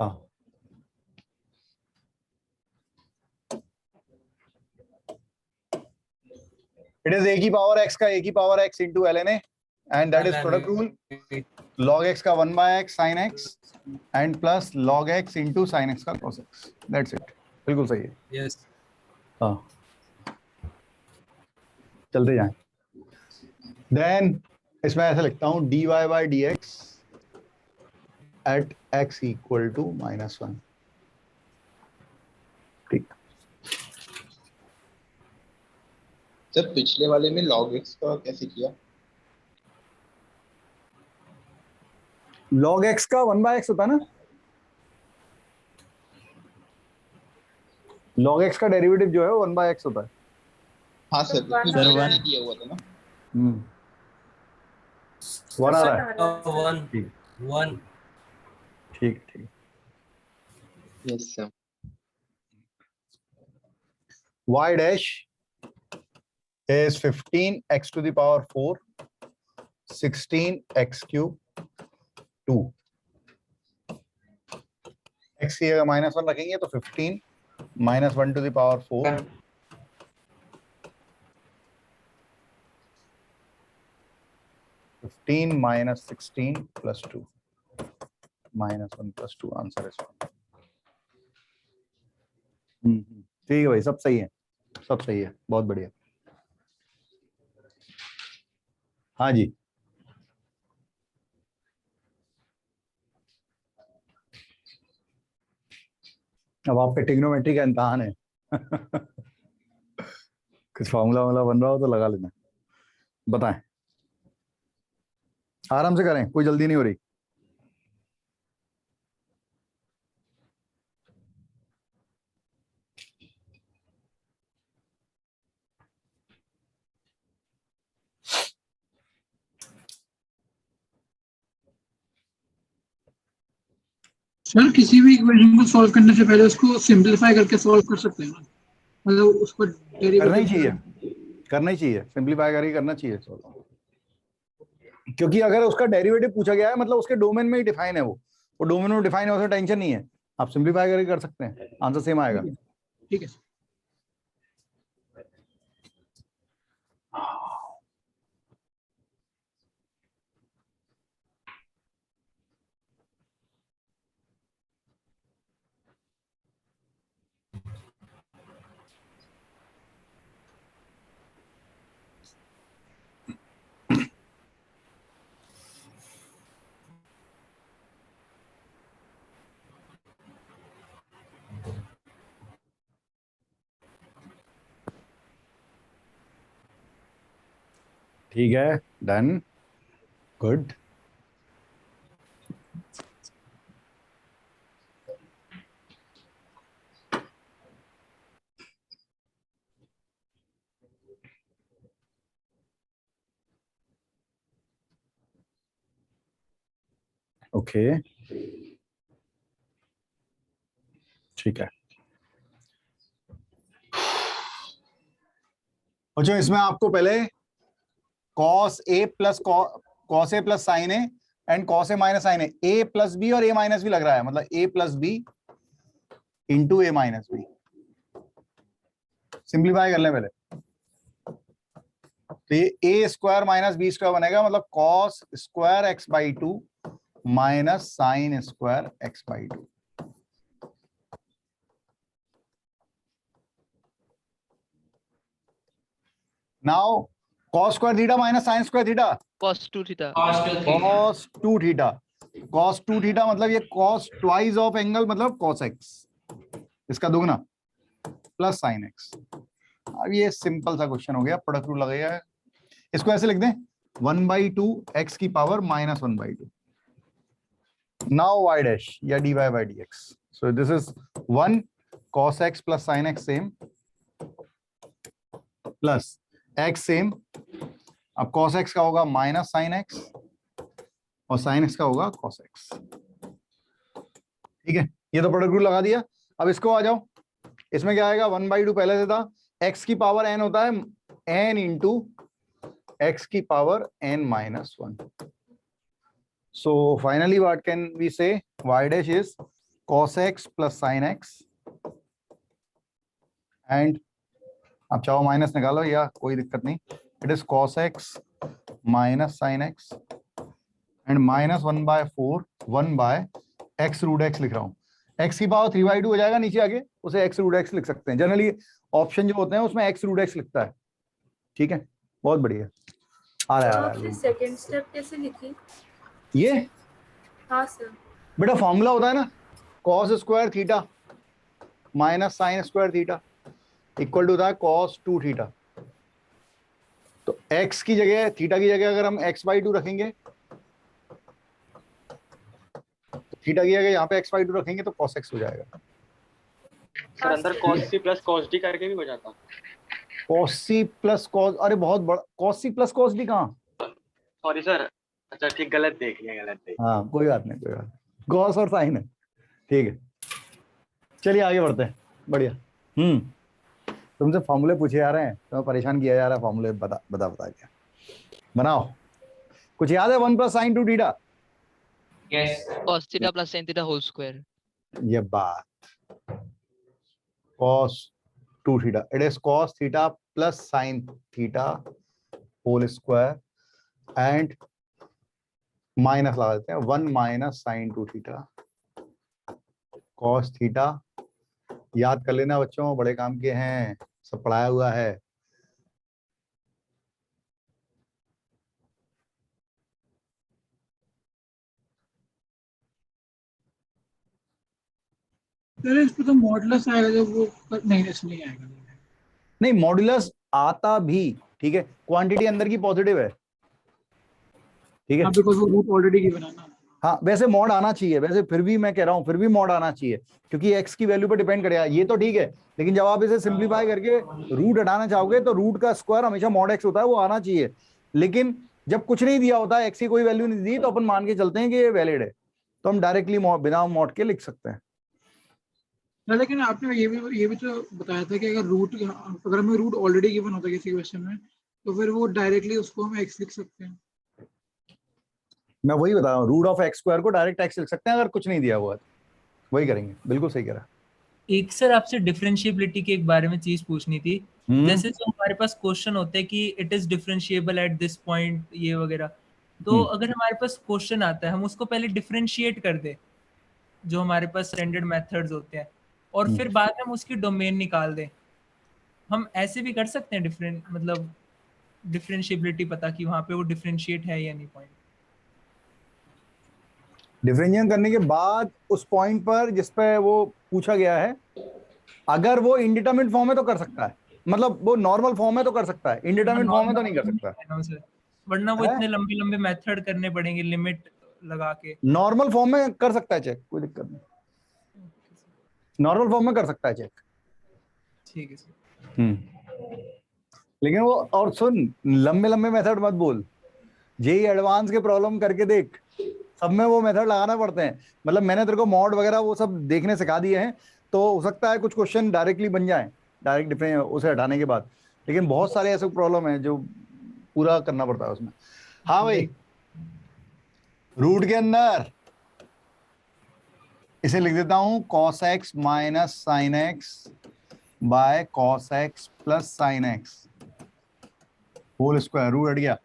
हाँ इट इज ए की पावर एक्स का ए की power x into l n a, and that is product rule. log x का 1/x sin x and plus log x into sin x का cos x, दैट्स इट। बिल्कुल सही है। Yes हाँ चलते जाएं। देन इसमें ऐसे लिखता हूं dy by dx at x equal to -1। ठीक, सर पिछले वाले में log x का कैसे किया? log x का 1/x होता है ना, log x का डेरिवेटिव जो है वो 1/x होता है। हाँ सर, तो उसमें सर, बीच one- में दिया हुआ था ना। वन आ रहा है। वन ठीक वन ठीक ठीक। Yes sir. y dash is 15x to the power 4, 16x cube 2। x की जगह -1 रखेंगे तो 15 -1 to the power 4 15 minus 16 plus 2 -1 plus 2 answer है। ठीक है भाई, सब सही है, सब सही है, बहुत बढ़िया। हाँ जी अब आपका ट्रिग्नोमेट्री का इम्तहान है। कुछ फार्मूला वाला बन रहा हो तो लगा लेना। बताएं, आराम से करें, कोई जल्दी नहीं हो रही। सर किसी भी इक्वेशन को सॉल्व करने से पहले उसको सिंपलीफाई करके सॉल्व कर सकते हैं ना, मतलब उसको करना ही चाहिए, करना ही चाहिए, सिंपलीफाई करके करना चाहिए solve। क्योंकि अगर उसका डेरिवेटिव पूछा गया है मतलब उसके डोमेन में ही डिफाइन है, वो डोमेन में डिफाइन है, उसमें टेंशन नहीं है, आप सिंपलीफाई करके कर सकते हैं, आंसर सेम आएगा। ठीक है। ठीक है, डन, गुड। ओके, ठीक है। बच्चों इसमें आपको पहले cos a plus cos a plus sine a and cos a minus sine a plus b और a माइनस बी लग रहा है, मतलब a plus b into a minus b. Simplify कर लें पहले, तो ये a square minus b square बनेगा, मतलब cos square x by two minus sine square x by two. Now cos square theta minus sine square theta, cos 2 theta, cos 2 theta, cos 2 theta मतलब ये cos twice of angle मतलब cos x, इसका दुगना plus sin x। अब ये simple सा question हो गया, प्रोडक्ट रूल लगाया है, इसको ऐसे लिख दें 1/2 x की power minus 1/2। Now y dash या dy by dx, so this is 1 cos x plus sin x same plus x same, अब cos x का होगा माइनस sin x और sin x का होगा cos x। ठीक है, ये तो प्रोडक्ट रूल लगा दिया। अब इसको आ जाओ, इसमें क्या आएगा 1/2 पहले से था, x की पावर n होता है n इंटू x की power n minus 1। So finally what can we say, y dash is cos x plus sin x and आप चाहो माइनस निकालो या कोई दिक्कत नहीं, it is cos x minus sin x and minus 1/4 1/x root x लिख रहा हूँ। x की पावर 3/2 हो जाएगा, नीचे आके उसे x रूट x लिख सकते हैं। जनरली ऑप्शन जो होते हैं उसमें x रूट x लिखता है। ठीक है, बहुत बढ़िया, आ रहा है। आपने सेकंड स्टेप कैसे लिखी? ये हाँ सर। बेटा फॉर्मूला होता है ना, cos square theta minus sin square theta equal to होता है cos 2 थीटा। तो x की जगह थीटा की जगह अगर हम x/2 रखेंगे, थीटा की जगह यहाँ पे x/2 रखेंगे तो cos x हो जाएगा। सर अंदर cos c plus cos d करके भी हो जाता। cos c प्लस cos, अरे बहुत बड़ा, cos c plus cos d कहाँ? सॉरी सर, अच्छा ठीक, गलत देख लिया, गलत देख। हाँ कोई बात नहीं, कोई बात नहीं, cos और sin है। ठीक है, चलिए आगे बढ़ते हैं। बढ़िया। तुमसे फॉर्मूले पूछे जा रहे हैं, तुम्हें परेशान किया जा रहा है, फॉर्मूले बता के बनाओ। कुछ याद है 1 plus sine 2 theta? Yes, cos theta plus sin theta whole square. ये बात, cos 2 theta, it is cos theta plus sin theta whole square and minus लगा देते हैं 1 minus sin 2 theta cos theta. याद कर लेना बच्चों, बड़े काम के हैं, सब पढ़ाया हुआ है। सर इस पे तो मॉडुलस आएगा जब वो, नहीं इसमें नहीं आएगा। नहीं मॉडुलस आता भी, ठीक है, क्वांटिटी अंदर की पॉजिटिव है। ठीक है, बिकॉज़ वो रूट ऑलरेडी गिवन है ना। हाँ वैसे मॉड आना चाहिए, वैसे फिर भी मैं कह रहा हूँ फिर भी मॉड आना चाहिए, क्योंकि x की वैल्यू पर डिपेंड करेगा। ये तो ठीक है, लेकिन जब आप इसे सिंप्लीफाई करके रूट हटाना चाहोगे तो रूट का स्क्वायर हमेशा मॉड x होता है, वो आना चाहिए। लेकिन जब कुछ नहीं दिया होता है, x की कोई वैल्यू नहीं दी, तो अपन मान के चलते हैं कि ये वैलिड है, तो हम डायरेक्टली बिना मॉड के लिख सकते हैं। लेकिन आपने ये भी तो बताया था कि अगर हमें रूट ऑलरेडी गिवन होता है किसी क्वेश्चन में, तो फिर वो डायरेक्टली उसको हम x लिख सकते हैं। मैं वही बता रहा हूँ, रूट ऑफ एक्स स्क्वायर को डायरेक्ट x लिख सकते हैं अगर कुछ नहीं दिया हुआ है, वही करेंगे। बिल्कुल सही कह रहा है। एक सर आपसे डिफरेंशिएबिलिटी के एक बारे में चीज पूछनी थी। जैसे जो हमारे पास क्वेश्चन होते हैं कि it is differentiable at this point, ये वगैरह, तो अगर हमारे पास क्वेश्चन आता है हम उसको पहले डिफरेंशिएट कर दे, जो हमारे पास स्टैंडर्ड मेथड्स होते हैं, और फिर बाद में हम उसकी डोमेन निकाल दें, हम ऐसे भी कर सकते हैं डिफरेंट, मतलब डिफरेंशिएबिलिटी पता कि वहां पे वो डिफरेंशिएट है या नहीं पॉइंट। डिफरेंशिएट करने के बाद उस पॉइंट पर जिस पे वो पूछा गया है, अगर वो इंडिटरमिनेट फॉर्म है तो कर सकता है, मतलब वो नॉर्मल फॉर्म है तो कर सकता है, इंडिटरमिनेट फॉर्म है तो नहीं कर सकता। वरना वो इतने लंबे लंबे मेथड करने पड़ेंगे लिमिट लगा के। नॉर्मल फॉर्म में कर सकता है चेक, कोई दिक्कत नहीं, नॉर्मल फॉर्म में कर सकता है चेक। ठीक है सर। लेकिन वो, और सुन, लंबे लंबे मेथड मत बोल, जेई एडवांस के प्रॉब्लम करके देख, सब में वो मेथड लगाना पड़ते हैं। मतलब मैंने तेरे को मॉड वगैरह वो सब देखने सिखा दिए हैं, तो हो सकता है कुछ क्वेश्चन डायरेक्टली बन जाए डायरेक्ट डिफरेंस उसे हटाने के बाद, लेकिन बहुत सारे ऐसे प्रॉब्लम है जो पूरा करना पड़ता है उसमें। हाँ भाई, रूट के अंदर इसे लिख देता हूं cos x minus sine x by cos x plus sine x whole square, root हट गया,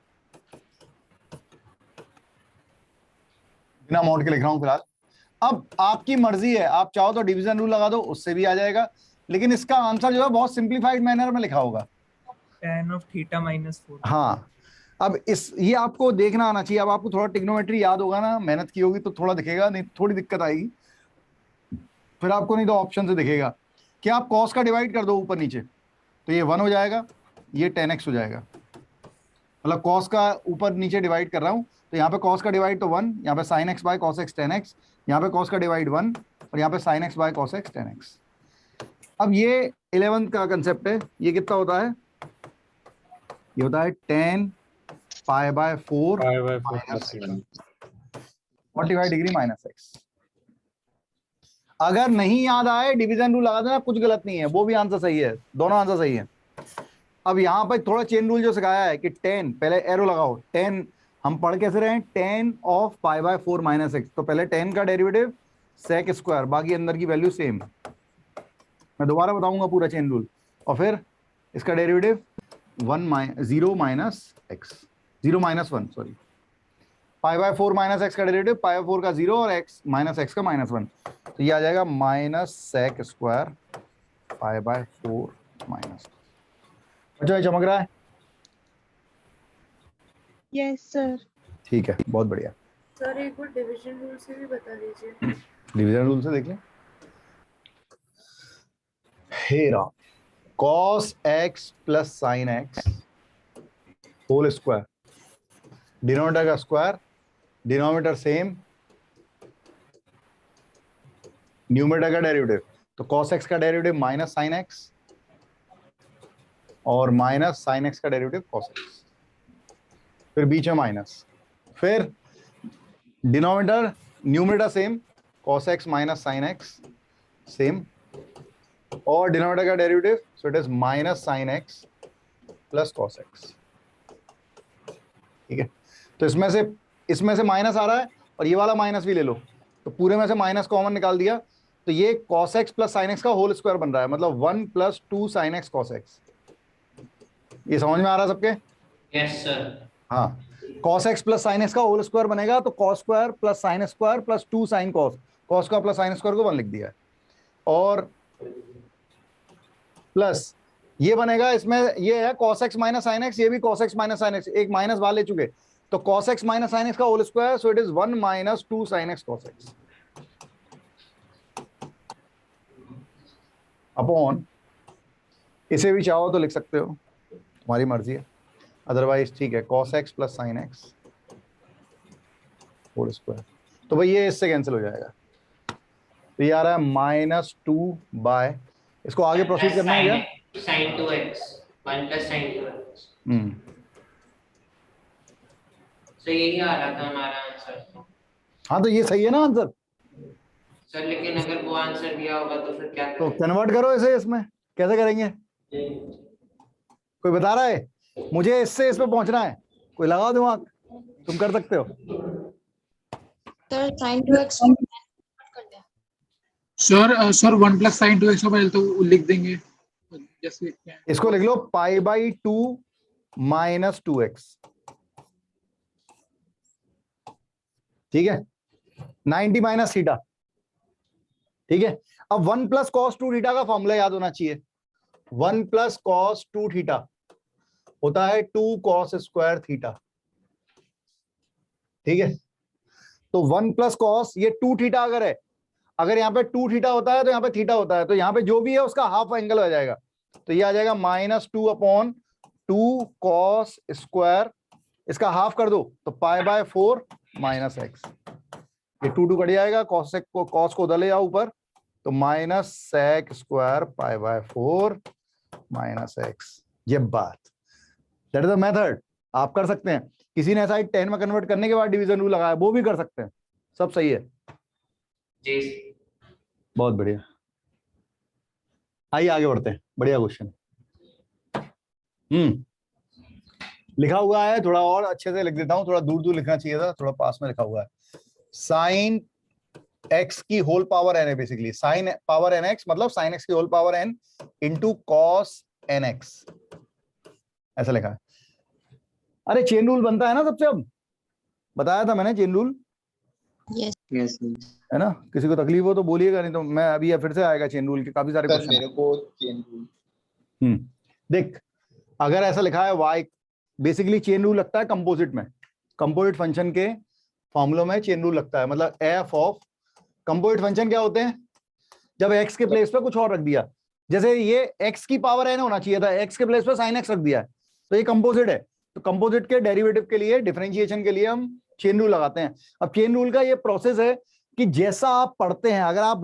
बिना मॉड के लिख रहा हूं फिलहाल। अब आपकी मर्जी है, आप चाहो तो डिवीजन रूल लगा दो, उससे भी आ जाएगा, लेकिन इसका आंसर जो है बहुत सिंप्लीफाइड मैनर में लिखा होगा, tan of थीटा माइनस 4। हाँ, अब ये आपको देखना आना चाहिए। अब आपको थोड़ा ट्रिग्नोमेट्री याद होगा ना, मेहनत की होगी तो थोड़ा दिखेगा, नहीं थोड़ी दिक्कत आएगी फिर आपको, नहीं तो ऑप्शन से दिखेगा कि आप कॉस का डिवाइड कर दो ऊपर नीचे, तो ये 1 हो जाएगा, ये 10x हो जाएगा, मतलब कॉस का ऊपर नीचे डिवाइड कर रहा हूँ, तो यहाँ पे कॉस का डिवाइड तो 1, यहाँ पे sign x by cos x 10x, यहाँ पे कॉस का डिवाइड 1 और यहाँ पे sign x by cos x 10x। अब ये 11th का कंसेप्ट है, ये कितना होता है, ये होता है 10 पाई बाय 4 45 डिग्री माइनस एक्स। अगर नहीं याद आए डिवीजन रूल लगा देना, कुछ गलत नहीं है, वो भी आंसर सही है, दोनों आंसर सही है। अब यहाँ पर थोड़ा चेन रूल जो सिखाया है कि 10, पहले एरो लगाओ, 10 हम पढ़ कैसे रहे हैं, 10 of pi by 4 minus x, तो पहले 10 का डेरिवेटिव सेक स्क्वायर, बाकी अंदर की वैल्यू सेम। मैं दोबारा बताऊंगा पूरा चेन रूल, और फिर इसका derivative 0 minus x, 0 minus 1 sorry, pi by 4 minus x का डेरिवेटिव पाई बाय 4 का 0 और एक्स माइनस एक्स का -1, तो ये आ जाएगा minus sec square pi by 4 minus. अच्छा, ये चमक रहा है? Yes sir. ठीक है, बहुत बढ़िया। सर एक बार डिवीजन रूल से भी बता दीजिए। डिवीजन रूल से देख लें। हेरा cos x plus sine x whole square, denominator का स्क्वायर, डिनोमिनेटर सेम, न्यूमरेटर का डेरिवेटिव, तो cos x का डेरिवेटिव माइनस साइन एक्स और माइनस साइन एक्स का डेरिवेटिव cos x, फिर बीच में माइनस, फिर denominator numerator same, cos x minus sine x same, और डिनोमिनेटर का derivative, so it is minus sine x plus cos x। ठीक है, तो इसमें से माइनस आ रहा है और ये वाला माइनस भी ले लो, तो पूरे में से माइनस कॉमन निकाल दिया, तो ये cos x plus sine x का होल स्क्वायर बन रहा है, मतलब 1 + 2 sin x cos x। ये समझ में आ रहा है सबके? Yes sir. हाँ, cos x plus sine x का होल स्क्वायर बनेगा, तो cos square plus sine square plus 2 sin cos, cos का प्लस साइन स्क्वायर को 1 लिख दिया है, और प्लस ये बनेगा, इसमें ये है cos x minus sine x, ये भी cos x minus sine x, एक माइनस बाहर ले चुके, तो cos x minus sine x का whole square, so it is 1 - 2 sin x cos x upon, इसे भी चाहो तो लिख सकते हो, तुम्हारी मर्जी है, अदरवाइज ठीक है, cos x plus sine x whole square, तो भाई ये इससे कैंसिल हो जाएगा, तो ये आ रहा है -2 बाय, इसको आगे प्रोसीड करना है क्या? sin 2x 1 + sin 2x, तो यही आ रहा था हमारा आंसर। हाँ तो ये सही है ना आंसर। सर लेकिन अगर वो आंसर दिया होगा तो फिर क्या तो करें? कन्वर्ट करो इसे इसमें, कैसे करेंगे? कोई बता रहा है? मुझे इससे इस पे पहुंचना है, कोई लगाओ दिमाग, तुम कर सकते हो। सर sin 2x कर दिया। सर 1 + sin 2x पहले तो लिख देंगे जैसे लिखते हैं। इसको लिख लो π/2 - 2x, ठीक है, 90 - थीटा, ठीक है। अब 1 + cos 2 थीटा का फॉर्मूला याद होना चाहिए। 1 + cos 2 थीटा होता है 2 cos स्क्वायर थीटा, ठीक है। तो 1 + cos, ये 2 थीटा अगर है, अगर यहाँ पे 2 थीटा होता है तो यहाँ पे थीटा होता है, तो यहाँ पे जो भी है उसका हाफ एंगल आ जाएगा, तो ये आ जाएगा -2/2 cos स्क्वायर, इसका हाफ कर दो तो π/4 - x, ये 2 कट जाएगा, cos को उधर ले जाओ ऊपर, तो -sec स्क्वायर π/4 - x। ये बात, दैट इज द मेथड, आप कर सकते हैं। किसी ने ऐसा 10 में कन्वर्ट करने के बाद डिवीजन रूल लगाया, वो भी कर सकते हैं, सब सही है जी। बहुत बढ़िया। आइए आगे बढ़ते हैं, बढ़िया क्वेश्चन। लिखा हुआ है, थोड़ा और अच्छे से लिख देता हूं, थोड़ा दूर दूर लिखना चाहिए था, थोड़ा पास में लिखा हुआ है। साइन x की होल पावर n है बेसिकली, साइन पावर nx मतलब साइन x की whole power n into cos nx, ऐसा लिखा है। अरे चेन रूल बनता है ना सबसे, अब बताया था मैंने चेन रूल, यस है ना? किसी को तकलीफ हो तो बोलिएगा, नहीं तो मैं अभी फिर से आएगा चेन रूल के काफी सारे सर क्वेश्चन। मेरे को चेन रूल देख, अगर ऐसा लिखा है y, बेसिकली चेन रूल लगता है कंपोजिट में, कंपोजिट फंक्शन के फॉर्मूलों में चेन रूल लगता है। मतलब f ऑफ कंपोजिट फंक्शन क्या होते हैं, जब x के प्लेस पे कुछ और रख दिया, जैसे ये x की पावर n होना चाहिए था, x के प्लेस पे sin x रख दिया है, तो ये कंपोजिट है। तो कंपोजिट के डेरिवेटिव के लिए, डिफरेंशिएशन के लिए हम चेन रूल लगाते हैं। अब चेन रूल का ये प्रोसेस है कि जैसा आप पढ़ते हैं, अगर आप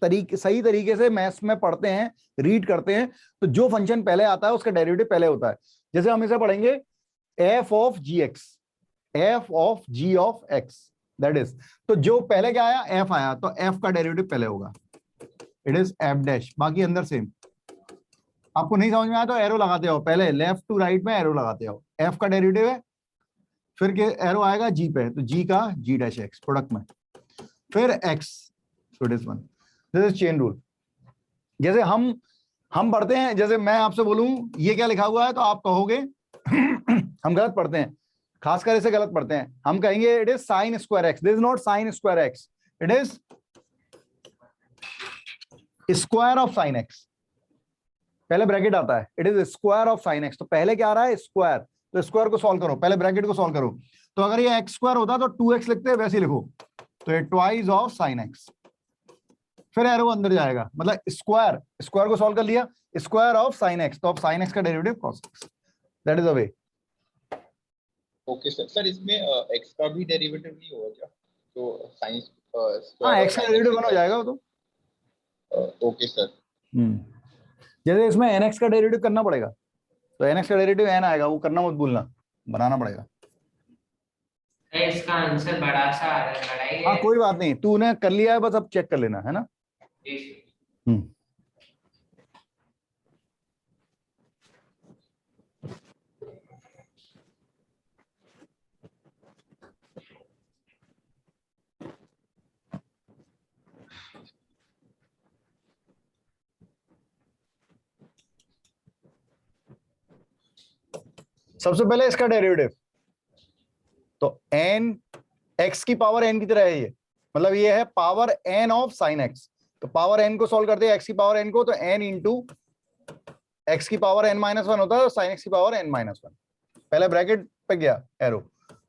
सही तरीके से मैथ्स में पढ़ते हैं, रीड करते हैं, तो जो फंक्शन पहले आता है उसका डेरिवेटिव पहले होता है। जैसे हम इसे पढ़ेंगे f of gx, f of g of x, that is, तो जो पहले क्या आया, f आया, तो f का डेरिवेटिव पहले होगा, इट इज f डैश। बाकी अंदर सेम। आपको नहीं समझ में आया तो एरो लगाते हो, पहले लेफ्ट टू राइट में एरो लगाते हो, f का डेरिवेटिव है, फिर के एरो आएगा g पे, तो g का g डैश x प्रोडक्ट में, फिर x, so it is 1। This is chain rule. जैसे हम पढ़ते हैं, जैसे मैं आपसे बोलूं ये क्या लिखा हुआ है, तो आप कहोगे हम गलत पढ़ते हैं, खासकर इसे गलत पढ़ते हैं, हम कहेंगे it is sine square x, this is not sine square x, it is square of sine x, पहले ब्रैकेट आता है, it is square of sine x, तो पहले क्या आ रहा है स्क्वायर, तो स्क्वायर को सॉल्व करो, पहले ब्रैकेट को सॉल्व करो, तो अगर ये एक्स स्क्वायर होता तो 2x लिखते हैं, वैसे लिखो, तो ये ट्वाइस ऑफ साइन एक्स, फिर एरो अंदर जाएगा, मतलब स्क्वायर को सॉल्व कर लिया, स्क्वायर ऑफ साइन एक्स, तो अब साइन एक्स का derivative cos x, that is the way. Okay sir. Sir इसमें x का भी डेरिवेटिव नहीं होगा क्या, तो साइन हाँ, एक्स का डेरिवेटिव बन हो जाएगा वो तो। Okay sir. जैसे इसमें nx का डेरिवेटिव करना पड़ेगा, तो nx का डेरिवेटिव n आएगा, वो करना मत भूलना, बनाना पड़ेगा। इसका आंसर बड़ा सा आ रहा है, बड़ा ही हाँ है। कोई बात नहीं, तूने कर लिया है, बस अब चेक कर लेना है ना। सबसे पहले इसका डेरिवेटिव, तो n x की पावर n की तरह है ये, मतलब ये है power n of sine x, तो पावर n को सॉल्व करते हैं x की पावर n को, तो n इंटू x की पावर n-1 होता है, साइन x की पावर n-1, पहले ब्रैकेट पे गया एरो,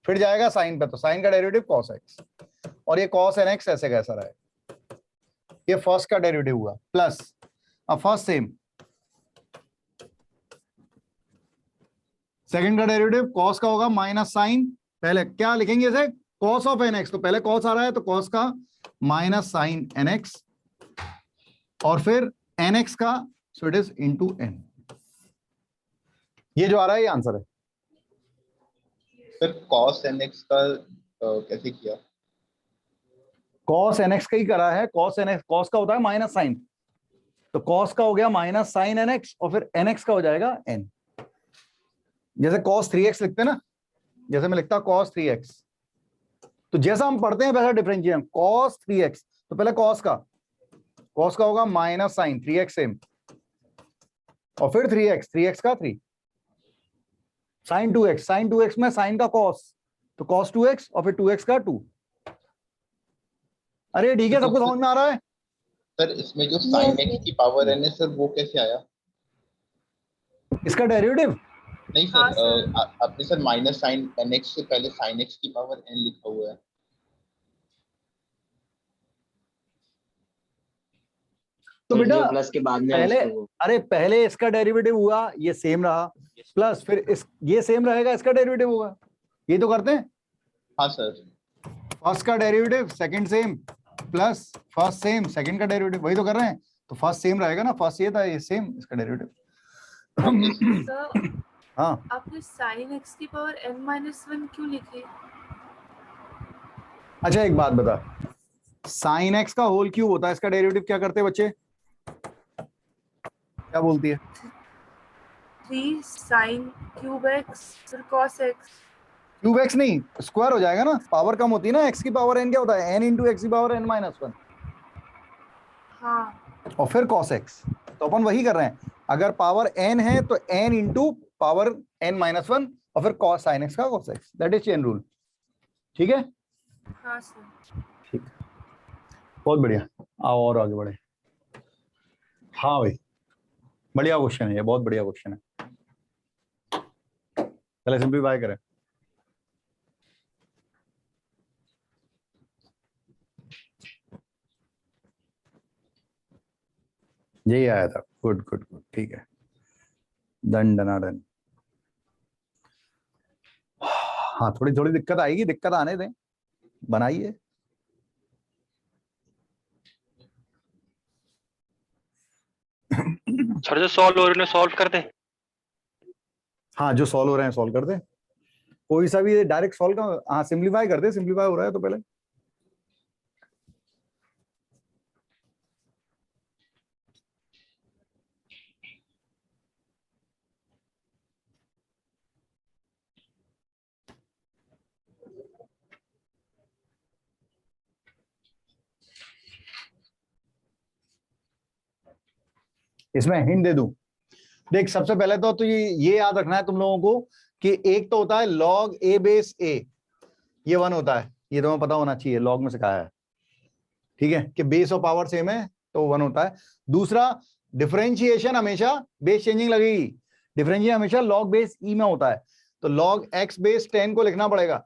फिर जाएगा साइन पे, तो साइन का डेरिवेटिव cos x, और ये cos nx ऐसे कैसा रहा है, ये फर्स्ट का डेरिवेटिव हुआ, प्लस अब फर्स्ट सेम, सेकंड का डेरिवेटिव cos का होगा माइनस साइन, पहले क्या लिखेंगे इसे, cos ऑफ nx, तो पहले cos आ रहा है तो cos का माइनस साइन nx, और फिर nx का, सो इट इज इनटू n, ये जो आ रहा है ये आंसर है। सर cos nx का कैसे किया? कॉस nx का ही करा है, कॉस nx, कॉस का होता है माइनस साइन, तो कॉस का हो गया माइनस साइन nx और फिर nx का हो जाएगा n। जैसे cos 3x लिखते हैं ना, जैसे मैं लिखता cos 3x, तो जैसा हम पढ़ते हैं वैसा डिफरेंशिएट, cos 3x तो पहले cos का होगा माइनस साइन 3x सेम, और फिर 3x का 3, साइन 2x में साइन का cos, तो cos 2x और फिर 2x का 2। अरे ठीक है, सबको समझ में आ रहा है? सर इसमें जो sin x की पावर n है सर, वो कैसे आया? इसका डेरिवेटिव नहीं सर, आपने सर माइनस साइन nx से पहले sin x की पावर n लिखा हुआ है। तो बेटा प्लस के बाद में पहले, अरे पहले इसका डेरिवेटिव हुआ, ये सेम रहा, प्लस फिर इस ये सेम रहेगा, इसका डेरिवेटिव होगा, ये तो करते हैं। हाँ सर, फर्स्ट का derivative second same, plus first same second का डेरिवेटिव, वही तो कर रहे हैं, तो फर्स्ट सेम रहेगा ना, फर्स्ट ये था, ये सेम इसका डेरिवेटिव। हाँ, आपने sin x की पावर n-1 क्यों लिखी? अच्छा एक बात बता, साइन एक्स का होल क्यूब होता है, इसका डेरिवेटिव क्या करते हैं बच्चे, क्या बोलती है? 3 sin cube x फिर cos x। क्यूब एक्स नहीं, स्क्वायर हो जाएगा ना, पावर कम होती है ना, एक्स की पावर n क्या होता है, n इंटू एक्स की पावर n-1, हाँ, और फिर cos x, तो अपन वही कर रहे हैं, अगर पावर n है तो n इंटू पावर n-1 और फिर cos sin x का cos x, that is chain rule. ठीक है, हाँ सर। ठीक, बहुत बढ़िया, आओ और आगे बढ़े। हाँ भाई, बढ़िया क्वेश्चन है ये, बहुत बढ़िया क्वेश्चन है, पहले सिंपलीफाई करें। यही आया था, गुड गुड गुड, ठीक है, डन डनाडन। हाँ थोड़ी थोड़ी दिक्कत आएगी, दिक्कत आने दें, बनाइए। सर जो सॉल्व हो रहे हैं सॉल्व कर दे। हाँ जो सॉल्व हो रहे हैं सॉल्व कर दे, कोई सा भी डायरेक्ट सॉल्व का, हाँ सिंपलीफाई कर दे, सिंपलीफाई हो रहा है तो पहले। इसमें हिंट दे दूं, देख सबसे पहले तो ये याद रखना है तुम लोगों को कि एक तो होता है log a बेस a, ये 1 होता है, ये तुम्हें पता होना चाहिए, log में सिखाया है, ठीक है, कि बेस और पावर सेम है तो 1 होता है। दूसरा, डिफरेंशिएशन हमेशा बेस चेंजिंग लगेगी, डिफरेंशिएशन हमेशा log बेस e में होता है, तो log x बेस 10 को लिखना पड़ेगा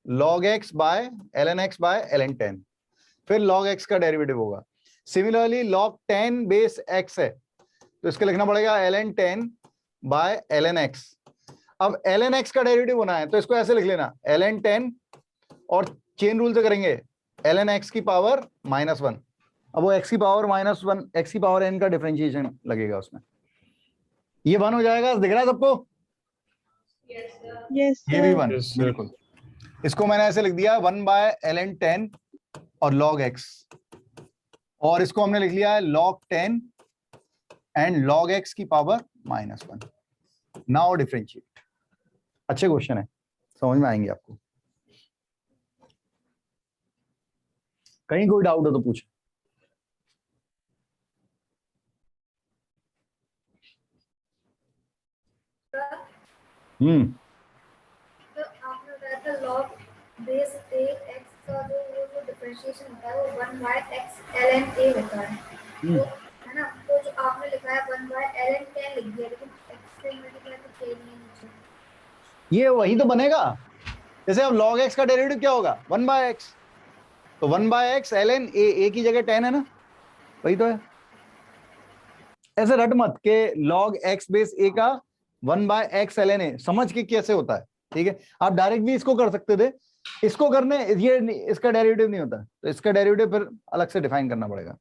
log x by ln x by ln 10, फिर log x का डेरिवेटिव होगा। सिमिलरली log 10 बेस x है तो इसका लिखना पड़ेगा ln 10 बाय ln x। अब ln x का डेरिवेटिव होना है तो इसको ऐसे लिख लेना ln 10 और चेन रूल से करेंगे ln x की पावर -1, अब वो x की पावर -1, x की पावर n का डिफरेंशिएशन लगेगा उसमें, ये 1 हो जाएगा, दिख रहा है सबको? Yes, ये भी sir. 1, बिल्कुल, इसको मैंने ऐसे लिख दिया 1 बाय ln 10 और log x, और इसको हमने लिख लिया है log 10 एंड log x की पावर -1। Now differentiate. अच्छे क्वेश्चन है, समझ में आएंगे आपको, कहीं कोई डाउट हो तो पूछ। तो आपने बताया था log बेस a x का जो डिफरेंशिएशन होता है वो 1 बाय x ln a होता है, तो है ना, तो जो आपने लिखा है 1 बाय ln 10 लिख दिया, लेकिन x से मल्टीप्लाई तो किया नहीं है नीचे, ये वही तो बनेगा, जैसे अब log x का डेरिवेटिव क्या होगा 1 बाय x, तो 1 बाय x ln a की जगह 10 है ना, वही तो है। ऐसे रट मत के log x बेस a का 1 बाय x ln a, समझ के कैसे होता है, ठीक है, आप डायरेक्ट भी इसको कर सकते थे, इसको करने ये इसका डेरिवेटिव नहीं होता, तो इसका डेरिवेटिव फिर अलग से डिफाइन करना पड़ेगा।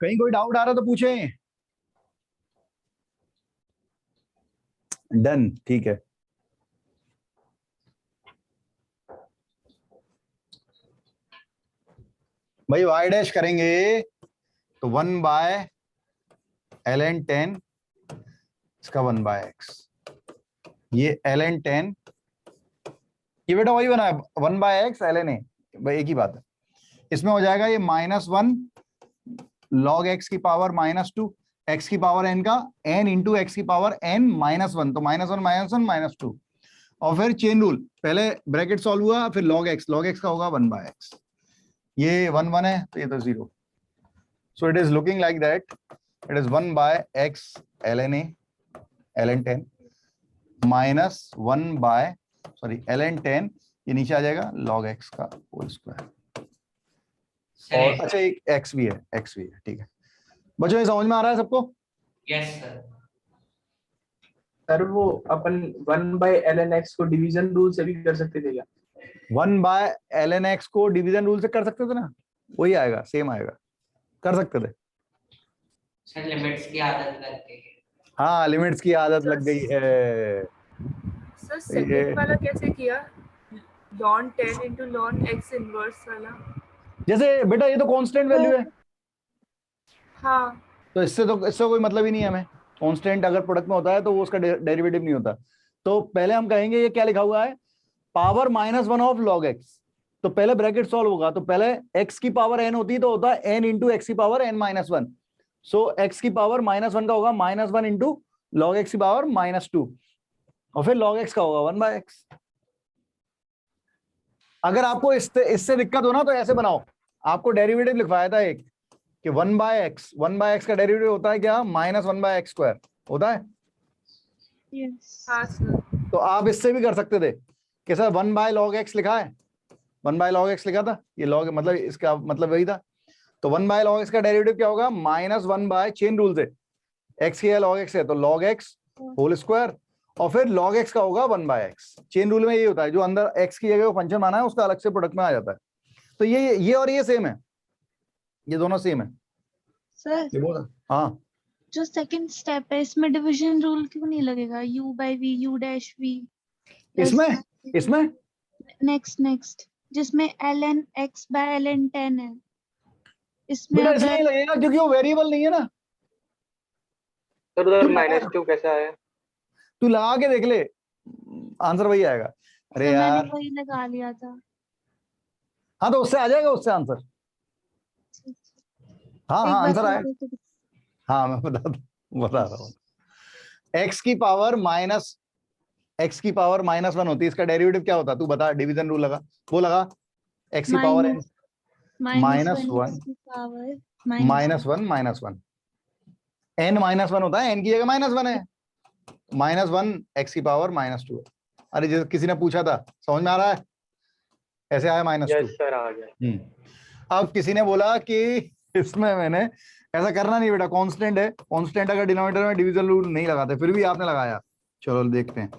कहीं कोई डाउट आ रहा तो पूछें। डन, ठीक है। भाई y डैश करेंगे तो 1 बाय ln 10, इसका 1 बाय x, ये ln 10, ये बेटा वही बना है 1 बाय x ln a, भाई एक ही बात है। इसमें हो जाएगा ये -1 log x की पावर -2, x की पावर n का n इंटू x की पावर n -1, तो -1 -2, और फिर चेन रूल, पहले ब्रैकेट सॉल्व हुआ, फिर log x का होगा 1 बाय x, ये 1 1 है तो ये तो 0, so it is looking like that, it is 1 by x ln a ln 10 -1 by ln 10, ये नीचे आ जाएगा log x का होल स्क्वायर, और अच्छा एक x भी है, ठीक है बच्चों, ये समझ में आ रहा है सबको? Yes sir. सर वो अपन 1/ln x को डिवीजन रूल से भी कर सकते थे क्या? 1 बाय ln x को डिवीजन रूल से कर सकते थे ना, वही आएगा, सेम आएगा, कर सकते थे। सर लिमिट्स की आदत लग गई है। हाँ लिमिट्स की आदत लग गई है। सर सेकंड वाला कैसे किया? ln 10 into ln x inverse वाला। जैसे बेटा ये तो कांस्टेंट वैल्यू है, हाँ तो इससे कोई मतलब ही नहीं है हमें, कांस्टेंट अगर प्रोडक्ट में होता है तो वो उसका डेरिवेटिव नहीं होता। तो पहले हम कहेंगे ये क्या लिखा हुआ है, पावर -1 ऑफ log x, तो पहले ब्रैकेट सॉल्व होगा, तो पहले x की पावर n होती है तो होता है n इंटू x की पावर n-1, सो x की पावर -1 का होगा -1 इंटू log x की पावर -2, और फिर log x का होगा 1 बाय x। अगर आपको इससे दिक्कत हो ना तो ऐसे बनाओ, आपको डेरिवेटिव लिखवाया था एक कि 1 बाय x का डेरिवेटिव होता है क्या, -1 बाय x स्क्वायर होता है। हाँ सर। तो आप इससे भी कर सकते थे कि सर 1 बाय log x लिखा है, 1 बाय log x लिखा था, ये log मतलब इसका मतलब वही था, तो 1 बाय log x का डेरिवेटिव क्या होगा, -1 बाय चेन रूल से x की log x है तो log x होल स्क्वायर, और फिर log x का होगा 1 बाय x। चेन रूल में ये होता है, जो अंदर x की जगह वो फंक्शन माना है उसका अलग से प्रोडक्ट में आ जाता है। तो ये और ये सेम है, ये दोनों सेम है सर। हाँ जो सेकंड स्टेप है इसमें डिवीजन रूल क्यों नहीं लगेगा, u by v u dash v इसमें नेक्स्ट जिसमें ln x by ln 10 है, इसमें बेटा इसलिए लगेगा क्योंकि वो वेरिएबल नहीं है ना। तो उधर -2 कैसा है? तू लगा के देख ले, आंसर वही आएगा। अरे यार मैंने वही लगा लिया था। हाँ तो उससे आ जाएगा, उससे आंसर, हाँ आंसर आएगा। हाँ मैं बता रहा हूँ, x की पावर -1 होती है, इसका डेरिवेटिव क्या होता है तू बता, डिवीजन रूल लगा, वो लगा, x की पावर n -1 n -1 होता है, n की जगह -1 है, -1 x की पावर -2 है। अरे जैसे किसी ने पूछा था, समझ में आ रहा है, ऐसे आया -2। यस सर आ गया। अब किसी ने बोला कि इसमें मैंने ऐसा करना नहीं बेटा, कांस्टेंट है, कांस्टेंट अगर डिनोमिनेटर में डिवीजन रूल नहीं लगाते, फिर भी आपने लगाया, चलो देखते हैं।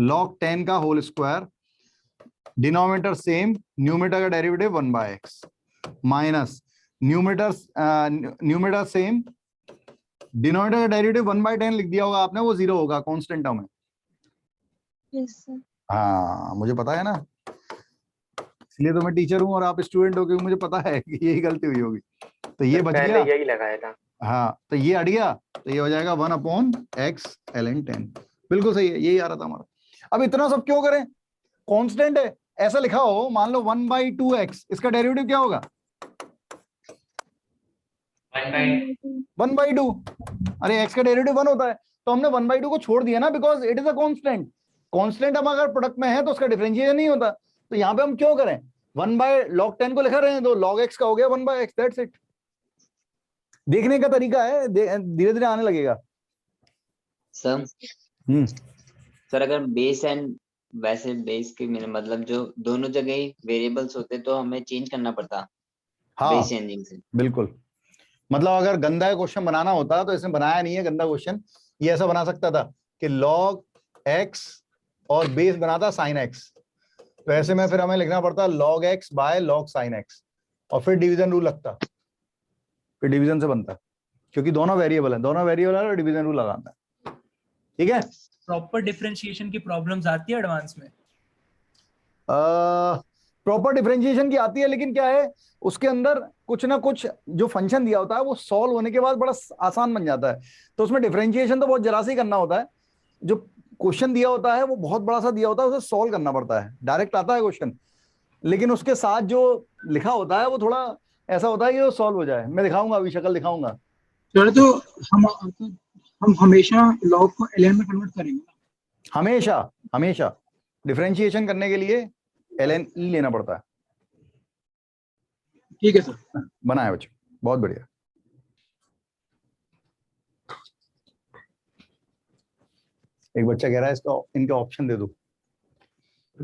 log 10 का whole square, denominator same, numerator का derivative 1 by x, minus numerator same, denominator का डेरिवेटिव 1 बाय 10 लिख दिया होगा आपने, वो 0 होगा कांस्टेंट टर्म में। हाँ मुझे पता है ना, इसलिए तो मैं टीचर हूँ और आप स्टूडेंट हो, क्योंकि मुझे पता है कि यही गलती हुई होगी। तो ये बच गया, यही लगाया था। हाँ तो ये हट गया, तो ये हो जाएगा 1/x ln 10, बिल्कुल सही है, यही आ रहा था हमारा। अब इतना सब क्यों करें, कांस्टेंट है, ऐसा लिखा हो, मान लो 1/2x, इसका डेरिवेटिव क्या होगा 1/2। अरे x का डेरिवेटिव 1 होता है, तो हमने 1/2 को छोड़ दिया ना, because it is a constant. Constant हम अगर प्रोडक्ट में है तो उसका डिफरेंशिएशन नहीं होता, तो यहाँ पे हम क्यों करें, 1 बाय log 10 को लिखा रहे हैं, तो log x का हो गया 1 बाय x, दैट्स इट। देखने का तरीका है, धीरे धीरे आने लगेगा। सर सर अगर बेस एंड वैसे बेस के मतलब जो दोनों जगह ही वेरिएबल्स होते तो हमें चेंज करना पड़ता। हाँ बेस चेंजिंग से बिल्कुल, मतलब अगर गंदा क्वेश्चन बनाना होता तो इसने बनाया नहीं है गंदा क्वेश्चन, ये ऐसा बना सकता था कि log x और बेस बनाता sin x, तो ऐसे में फिर हमें लिखना पड़ता log x by log sin x, और फिर डिवीजन रूल लगता, फिर डिवीजन से बनता, क्योंकि दोनों वेरिएबल है और डिवीजन रूल लगाना है। ठीक है, प्रॉपर डिफरेंशिएशन की प्रॉब्लम्स आती है एडवांस में? प्रॉपर डिफरेंशिएशन की आती है, लेकिन क्या है उसके अंदर कुछ ना कुछ जो फंक्शन दिया होता है वो सॉल्व होने के बाद बड़ा आसान बन जाता है। तो उसमें डिफरेंशिएशन तो बहुत जरा सा ही करना होता है, जो क्वेश्चन दिया होता है वो बहुत बड़ा सा दिया होता है, उसे सॉल्व करना पड़ता है। डायरेक्ट आता है क्वेश्चन, लेकिन उसके साथ जो लिखा होता है वो थोड़ा ऐसा होता है कि वो सॉल्व हो जाए। मैं दिखाऊंगा, अभी शक्ल दिखाऊंगा। सर तो हम हमेशा लॉग को ln में कन्वर्ट करेंगे? हमेशा हमेशा डिफरेंशिएशन करने के लिए ln e लेना पड़ता है। ठीक है सर, बनाया बच्चों, बहुत बढ़िया। एक बच्चा कह रहा है इसका इनका ऑप्शन दे दो।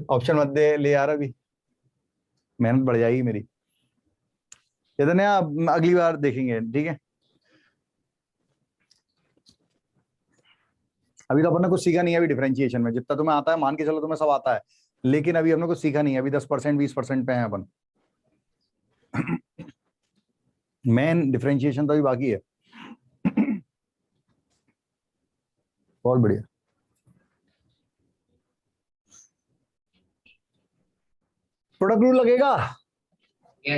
ऑप्शन मत दे ले यार, अभी मेहनत बढ़ जाएगी मेरी। चैतन्य अगली बार देखेंगे, ठीक है? अभी तो अपन ने कुछ सीखा नहीं है अभी डिफरेंशिएशन में। जितना तुम्हें आता है मान के चलो तुम्हें सब आता है, लेकिन अभी हमने कुछ सीखा नहीं है। अभी 10% 20% पे हैं अपन। मेन डिफरेंशिएशन तो अभी बाकी है। बहुत बढ़िया। प्रोडक्ट रूल लगेगा?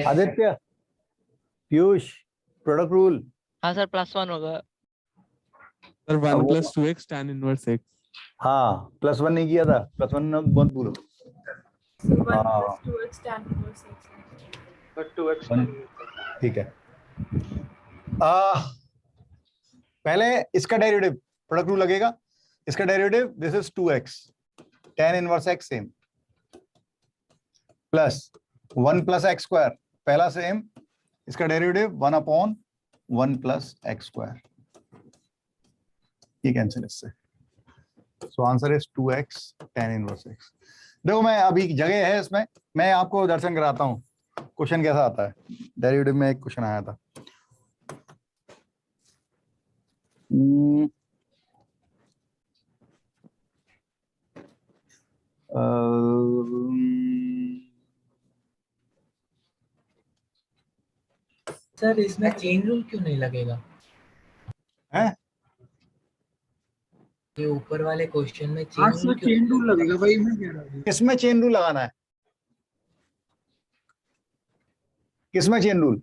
Aditya, Piyush, product rule? हाँ सर, +1 होगा sir. 1 + 2x tan inverse x। हाँ, +1 नहीं किया था, +1 मत भूलो। 1 + 2x tan inverse x। 2x ठीक है। पहले इसका डेरिवेटिव प्रोडक्ट रूल लगेगा। इसका derivative this is 2x tan inverse x same, plus 1 + x² पहला सेम, इसका डेरिवेटिव 1/1 + x²। ये कैंसिल इससे, so answer is 2x tan inverse x। देखो मैं अभी जगह है इसमें, मैं आपको दर्शन कराता हूँ क्वेश्चन कैसा आता है। डेरिवेटिव में एक क्वेश्चन आया था। सर इसमें चेन रूल क्यों नहीं लगेगा? हैं? ये ऊपर वाले क्वेश्चन में हाँ chain sir, rule chain rule लगेगा भाई, मैं कह रहा हूँ। किसमें चेन रूल लगाना है? किसमें चेन रूल?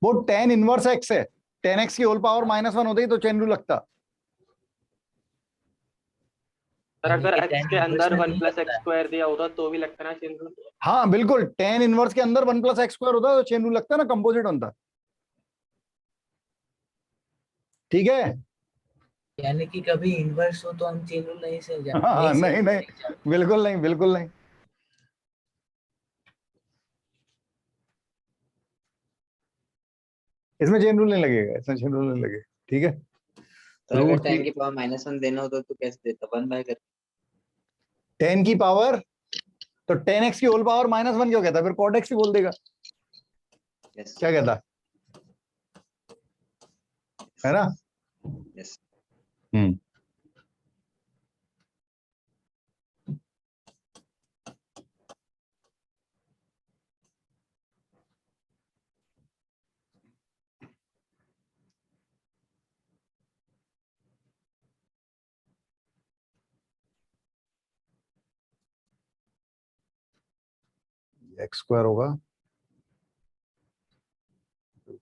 वो tan इनवर्स x है, tan x की होल पावर -1 होती तो चेन रूल लगता। सर अगर x के अंदर 1 + x² दिया होता तो भी लगता ना चेन रूल? हाँ बिल्कुल, tan इनवर्स के अंदर 1 + x² होता तो चेन रूल लगता ना, कंपोजिट बनता। ठीक है, यानी कि कभी इनवर्स हो तो हम चेन रूल नहीं से हाँ, नहीं नहीं, बिल्कुल नहीं, बिल्कुल नहीं। इसमें चेन रूल नहीं लगेगा, इसमें चेन रूल नहीं लगेगा। ठीक है, तो अगर 10 की पावर -1 देना होता तो कैसे देता? 1/कर 10 की पावर, तो 10x की होल पावर -1 क्यों कहता? फिर cot x ही बोल देगा। क्या कहता है ना? यस। x² होगा, ठीक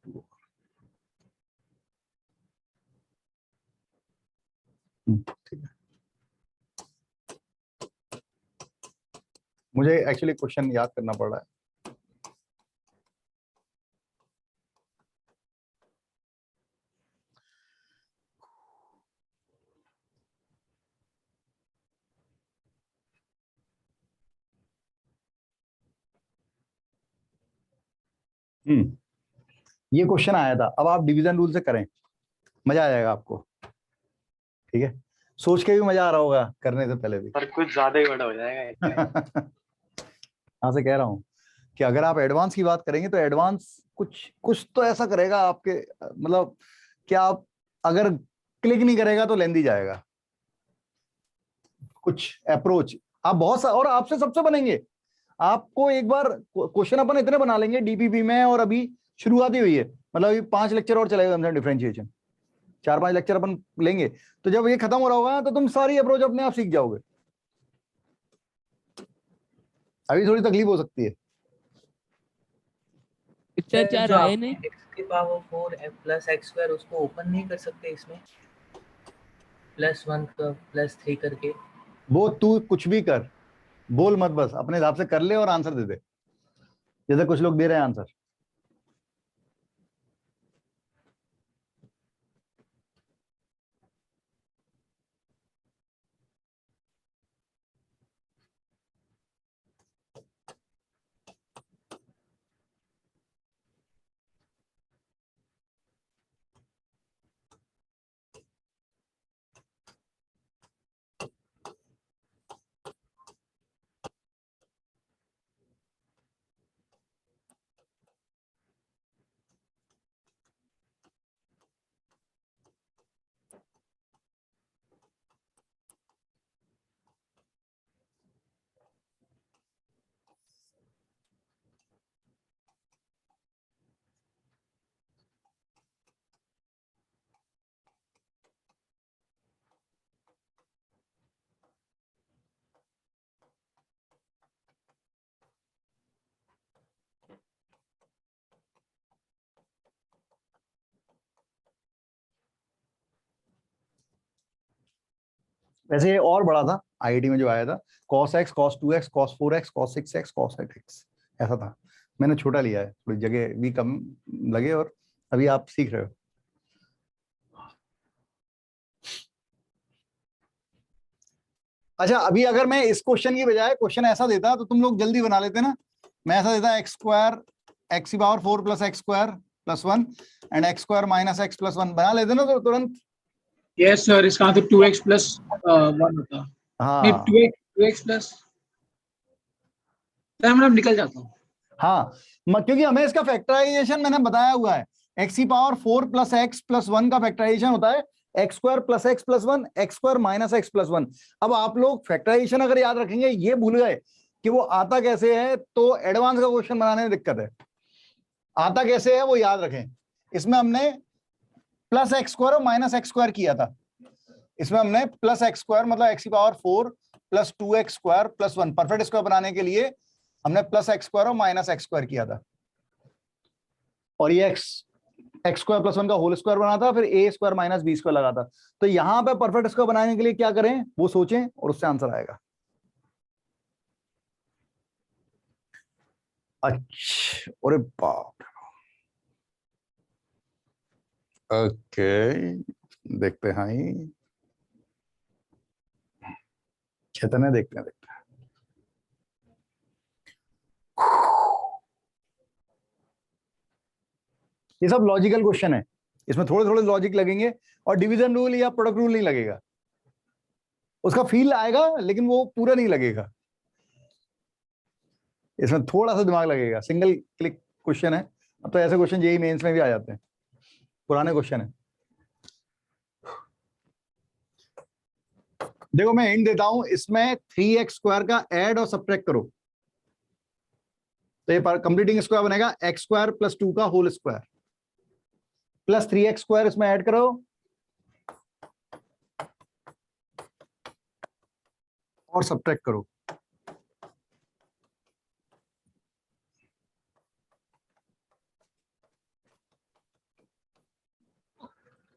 है। मुझे एक्चुअली क्वेश्चन याद करना पड़ रहा है। ये क्वेश्चन आया था। अब आप डिवीजन रूल से करें, मजा आ जाएगा आपको। ठीक है, सोच के भी मजा आ रहा होगा, करने से पहले भी। पर कुछ ज्यादा ही बड़ा हो जाएगा। यहाँ से कह रहा हूँ कि अगर आप एडवांस की बात करेंगे तो एडवांस कुछ तो ऐसा करेगा आपके, मतलब कि आप अगर क्लिक नहीं करेगा तो लेंदी जाएगा कुछ अप्रोच। आप बहुत सा और आपसे सबसे बनेंगे। आपको एक बार क्वेश्चन अपन इतने बना लेंगे डीपीपी में, और अभी शुरुआत ही हुई है, मतलब अभी 5 लेक्चर और चलेगा हमसे डिफरेंशिएशन। 4-5 लेक्चर अपन लेंगे, तो जब ये खत्म हो रहा होगा तो तुम सारी अप्रोच अपने आप सीख जाओगे। अभी थोड़ी तकलीफ हो सकती है। चार आए नहीं, x की पावर 4 प्लस x स्क्वायर उसको ओपन नहीं कर सकते इसमें, +1 का +3 करके? वो तू कुछ भी कर, बोल मत, बस अपने हिसाब से कर ले और आंसर दे दे, जैसे कुछ लोग दे रहे हैं आंसर। वैसे ये और बड़ा था आईआईटी में जो आया था, cos x, cos 2x, cos 4x, cos 6x, cos 8x, ऐसा था। मैंने छोटा लिया है, थोड़ी जगह भी कम लगे, और अभी आप सीख रहे हो। अच्छा, अभी अगर मैं इस क्वेश्चन की बजाय क्वेश्चन ऐसा देता तो तुम लोग जल्दी बना लेते ना। मैं ऐसा देता x स्क्वायर x की power 4 plus x square plus 1 and x square minus x plus 1 बना लेते ना तो तुरंत। यस सर, इसका आंसर 2x प्लस 1 होता। नहीं, 2x प्लस मतलब निकल जाता हूँ। हाँ, क्योंकि हमें इसका फैक्टराइजेशन मैंने बताया हुआ है, x की पावर 4 प्लस x प्लस 1 का फैक्टराइजेशन होता है x square plus x plus 1, x square minus x plus 1। अब आप लोग फैक्टराइजेशन अगर याद रखेंगे, ये भूल गए कि वो आता कैसे है, तो एडवांस का क्वेश्चन बनाने में दिक्कत है। आता कैसे है वो याद रखें। इसमें हमने प्लस एक्स स्क्वायर और माइनस एक्स स्क्वायर किया था। इसमें हमने प्लस एक्स स्क्वायर मतलब एक्स की power 4 plus 2x square plus 1, perfect square बनाने के लिए हमने प्लस एक्स स्क्वायर और माइनस एक्स स्क्वायर किया था, और ये एक्स स्क्वायर प्लस 1 का होल स्क्वायर बना था, फिर a square minus b square लगा था। तो यहां पे परफेक्ट स्क्वायर बनाने के लिए क्या करें वो सोचें और उससे आंसर आएगा। अच्छा, अरे बाप, ओके देखते हैं, चेतन देखते हैं। ये सब लॉजिकल क्वेश्चन है, इसमें थोड़े थोड़े लॉजिक लगेंगे, और डिवीजन रूल या प्रोडक्ट रूल नहीं लगेगा। उसका फील आएगा लेकिन वो पूरा नहीं लगेगा, इसमें थोड़ा सा दिमाग लगेगा। सिंगल क्लिक क्वेश्चन है। अब तो ऐसे क्वेश्चन जेईई मेंस में भी आ जाते हैं, पुराने क्वेश्चन है। देखो मैं हिंट देता हूं, इसमें 3x स्क्वायर का ऐड और सब्ट्रैक्ट करो तो ये कंप्लीटिंग स्क्वायर बनेगा x स्क्वायर प्लस 2 का whole square plus 3x square, इसमें ऐड करो और सब्ट्रैक्ट करो।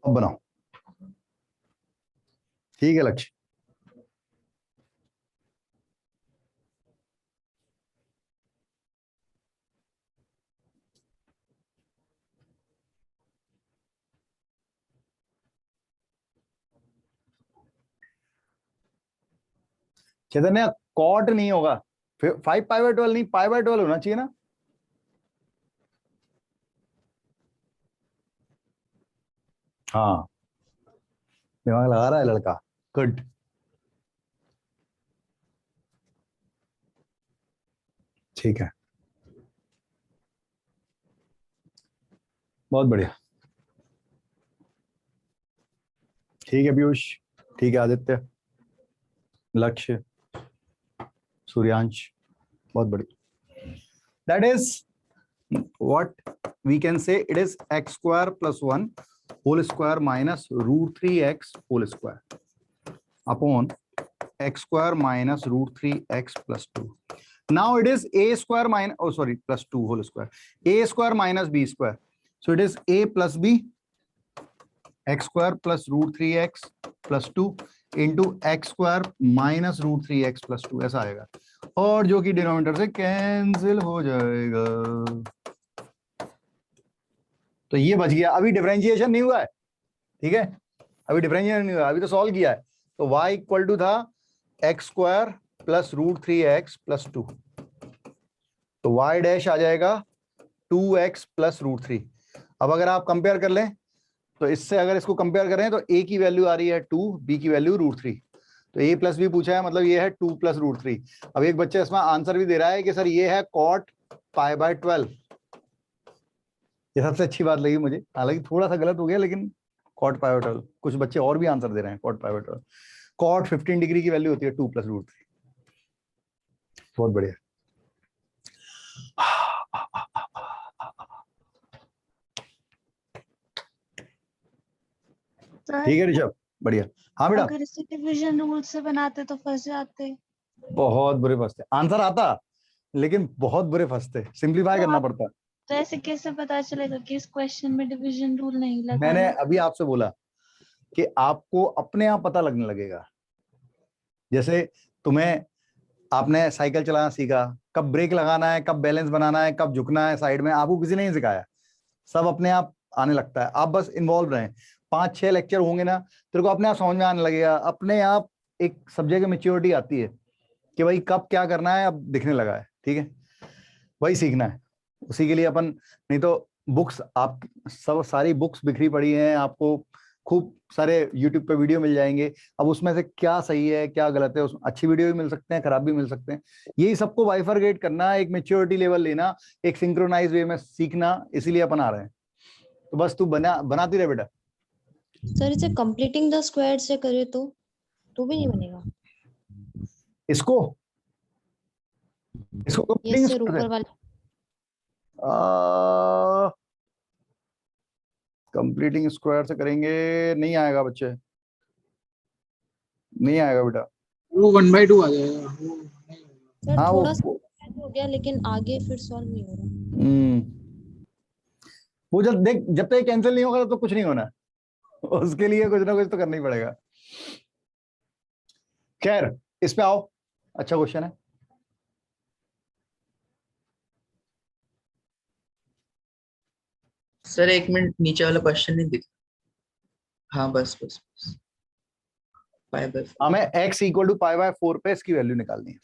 अब बनाओ, ठीक है लक्ष्य। चैतन्य कॉट नहीं होगा, 5 पाई बाय 12 नहीं, पाई बाय 12 होना चाहिए ना। हाँ, दिमाग लगा रहा है लड़का, गुड। ठीक है, बहुत बढ़िया। ठीक है पीयूष, ठीक है आदित्य, लक्ष्य, सूर्यांश, बहुत बढ़िया। That is what we can say, it is x square plus 1 whole square minus √3x whole square upon x square minus √3x plus 2. Now it is a square minus, oh sorry, plus 2 whole square. A square minus b square. So it is a plus b x square plus √3x plus 2 into x square minus √3x plus 2 ऐसा आएगा, और जो कि denominator से cancel हो जाएगा। तो ये बच गया। अभी डिफरेंशिएशन नहीं हुआ है, ठीक है, अभी डिफरेंशिएशन नहीं हुआ, अभी तो सॉल्व किया है। तो y इक्वल टू था x square plus √3x plus 2, तो y डैश आ जाएगा 2x प्लस √3। अब अगर आप कंपेयर कर लें तो इससे अगर इसको कंपेयर करें तो a की वैल्यू आ रही है 2, b की वैल्यू √3, तो a प्लस b पूछा है, मतलब ये है 2 प्लस √3। अब एक बच्चा इसमें आंसर भी दे रहा है कि सर ये है cot π/12। ये सबसे अच्छी बात लगी मुझे, हालांकि थोड़ा सा गलत हो गया, लेकिन cot π/12। कुछ बच्चे और भी आंसर दे रहे हैं cot π/12। cot 15 डिग्री की वैल्यू होती है 2 प्लस √3। बहुत बढ़िया। ठीक है ऋषभ, बढ़िया। हाँ बेटा, अगर इसे डिवीजन रूल से बनाते तो फंस जाते। बहुत बुरे फंसते। आंसर आता लेकिन बहुत बुरे फंसते, सिंप्लीफाई करना पड़ता। तो ऐसे कैसे पता चलेगा कि इस क्वेश्चन में डिवीजन रूल नहीं लगा? मैंने अभी आपसे बोला कि आपको अपने आप पता लगने लगेगा। जैसे तुम्हें, आपने साइकिल चलाना सीखा, कब ब्रेक लगाना है, कब बैलेंस बनाना है, कब झुकना है साइड में, आपको किसी ने नहीं सिखाया, सब अपने आप आने लगता है। आप बस इन्वॉल्व रहें, 5-6 लेक्चर होंगे ना, तेरे को अपने आप समझ में आने लगेगा। अपने आप एक सब्जेक्ट की मैच्योरिटी आती है कि भाई कब क्या करना है, अब दिखने लगा है। ठीक है, वही सीखना है। उसी के लिए अपन, नहीं तो बुक्स, आप सब सारी बुक्स बिखरी पड़ी हैं, आपको खूब सारे YouTube पे वीडियो मिल जाएंगे। अब उसमें से क्या सही है क्या गलत है, उसमें अच्छी वीडियो भी मिल सकते हैं, खराब भी मिल सकते हैं। यही सबको बाइफरगेट करना, एक मैच्योरिटी लेवल लेना, एक सिंक्रोनाइज वे में सीखना, इसीलिए अपन आ रहे हैं। तो बस तू बनाती रहे बेटा। सर इसे कंप्लीटिंग द स्क्वायर से करे तो भी नहीं बनेगा। इसको ये सर ऊपर वाला कंप्लीटिंग स्क्वायर से करेंगे, नहीं आएगा बच्चे, नहीं आएगा बेटा, वो 1/2 आ जाएगा। सर हाँ, थोड़ा सा हो गया लेकिन आगे फिर सॉल्व नहीं हो रहा। वो जब देख, जब तक कैंसिल नहीं होगा तो कुछ नहीं होना, उसके लिए कुछ ना कुछ तो करना ही पड़ेगा। खैर, इस पे आओ, अच्छा क्वेश्चन है। सर 1 मिनट, नीचे वाला क्वेश्चन नहीं दिख। हाँ बस हमें x इक्वल टू π/4 पे इसकी वैल्यू निकालनी है।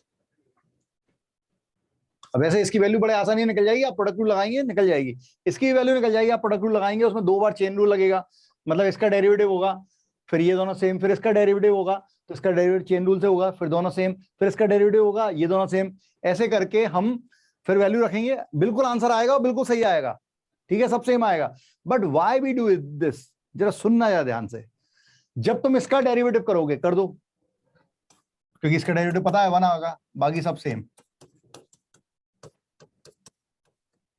अब वैसे इसकी वैल्यू बड़े आसानी से निकल जाएगी, आप प्रोडक्ट रूल लगाएंगे निकल जाएगी। इसकी वैल्यू निकल जाएगी, आप प्रोडक्ट रूल लगाएंगे, उसमें 2 बार चेन रूल लगेगा, मतलब इसका डेरिवेटिव होगा, फिर ये दोनों सेम, फिर इसका डेरिवेटिव होगा, तो इसका डेरिवेटिव चेन रूल से होगा, फिर दोनों सेम, फिर इसका डेरिवेटिव होगा, ये दोनों सेम। ऐसे करके हम फिर वैल्यू रखेंगे, बिल्कुल आंसर आएगा और बिल्कुल सही आएगा। ठीक है, सब सेम आएगा। But why we do this, जरा सुनना जरा ध्यान से। जब तुम इसका डेरिवेटिव करोगे, कर दो, क्योंकि इसका डेरिवेटिव पता है 1 होगा, बाकी सब सेम।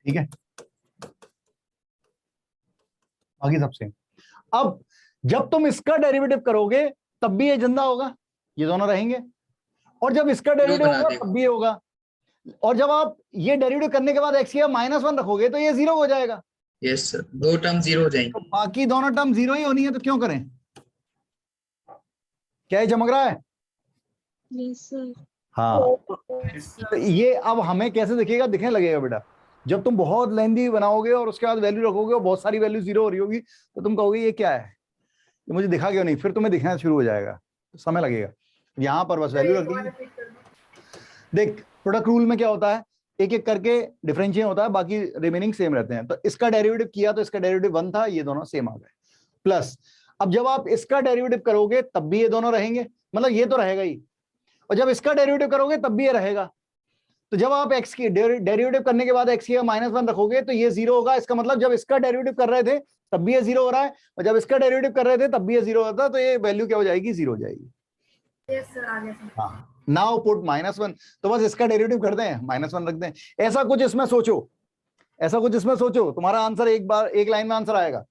ठीक है, बाकी सब सेम। अब जब तुम इसका डेरिवेटिव करोगे तब भी ये जिंदा होगा, ये दोनों रहेंगे, और जब इसका डेरिवेटिव होगा तब भी ये होगा। और जब आप ये डेरिवेटिव करने के बाद x की -1 रखोगे तो ये 0 हो जाएगा। यस सर, 2 टर्म 0 हो जाएंगे। तो बाकी दोनों टर्म 0 ही होनी है, तो क्यों करें? क्या ये चमक रहा है? Yes sir. हाँ, तो ये अब हमें कैसे दिखेगा, दिखने लगेगा बेटा, जब तुम बहुत लेंथी बनाओगे और उसके बाद वैल्यू रखोगे और बहुत सारी वैल्यू 0 हो रही होगी, तो तुम कहोगे ये क्या है, ये मुझे दिखा क्यों नहीं, फिर तुम्हें दिखना शुरू हो जाएगा, समय लगेगा। यहाँ पर बस वैल्यू रख दी। देख, प्रोडक्ट रूल में क्या होता है, एक एक करके डिफरेंशिएट होता है, बाकी रिमेनिंग सेम रहते हैं। तो इसका डेरिवेटिव किया तो इसका डेरिवेटिव 1 था, ये दोनों सेम आ गए। प्लस अब जब आप इसका डेरिवेटिव करोगे तब भी ये दोनों रहेंगे, मतलब ये तो रहेगा ही, और जब इसका डेरिवेटिव करोगे तब भी ये रहेगा। तो जब आप x की डेरिवेटिव करने के बाद x की -1 रखोगे तो ये 0 होगा। इसका मतलब जब इसका डेरिवेटिव कर रहे थे तब भी ये 0 हो रहा है, और जब इसका डेरिवेटिव कर रहे थे तब भी ये 0 होता है, तो ये वैल्यू क्या हो जाएगी, 0 हो जाएगी। हाँ, नाउ पुट -1, तो बस इसका डेरिवेटिव कर दें, -1 रख दें। ऐसा कुछ इसमें सोचो, ऐसा कुछ इसमें सोचो, तुम्हारा आंसर एक लाइन में आंसर आएगा।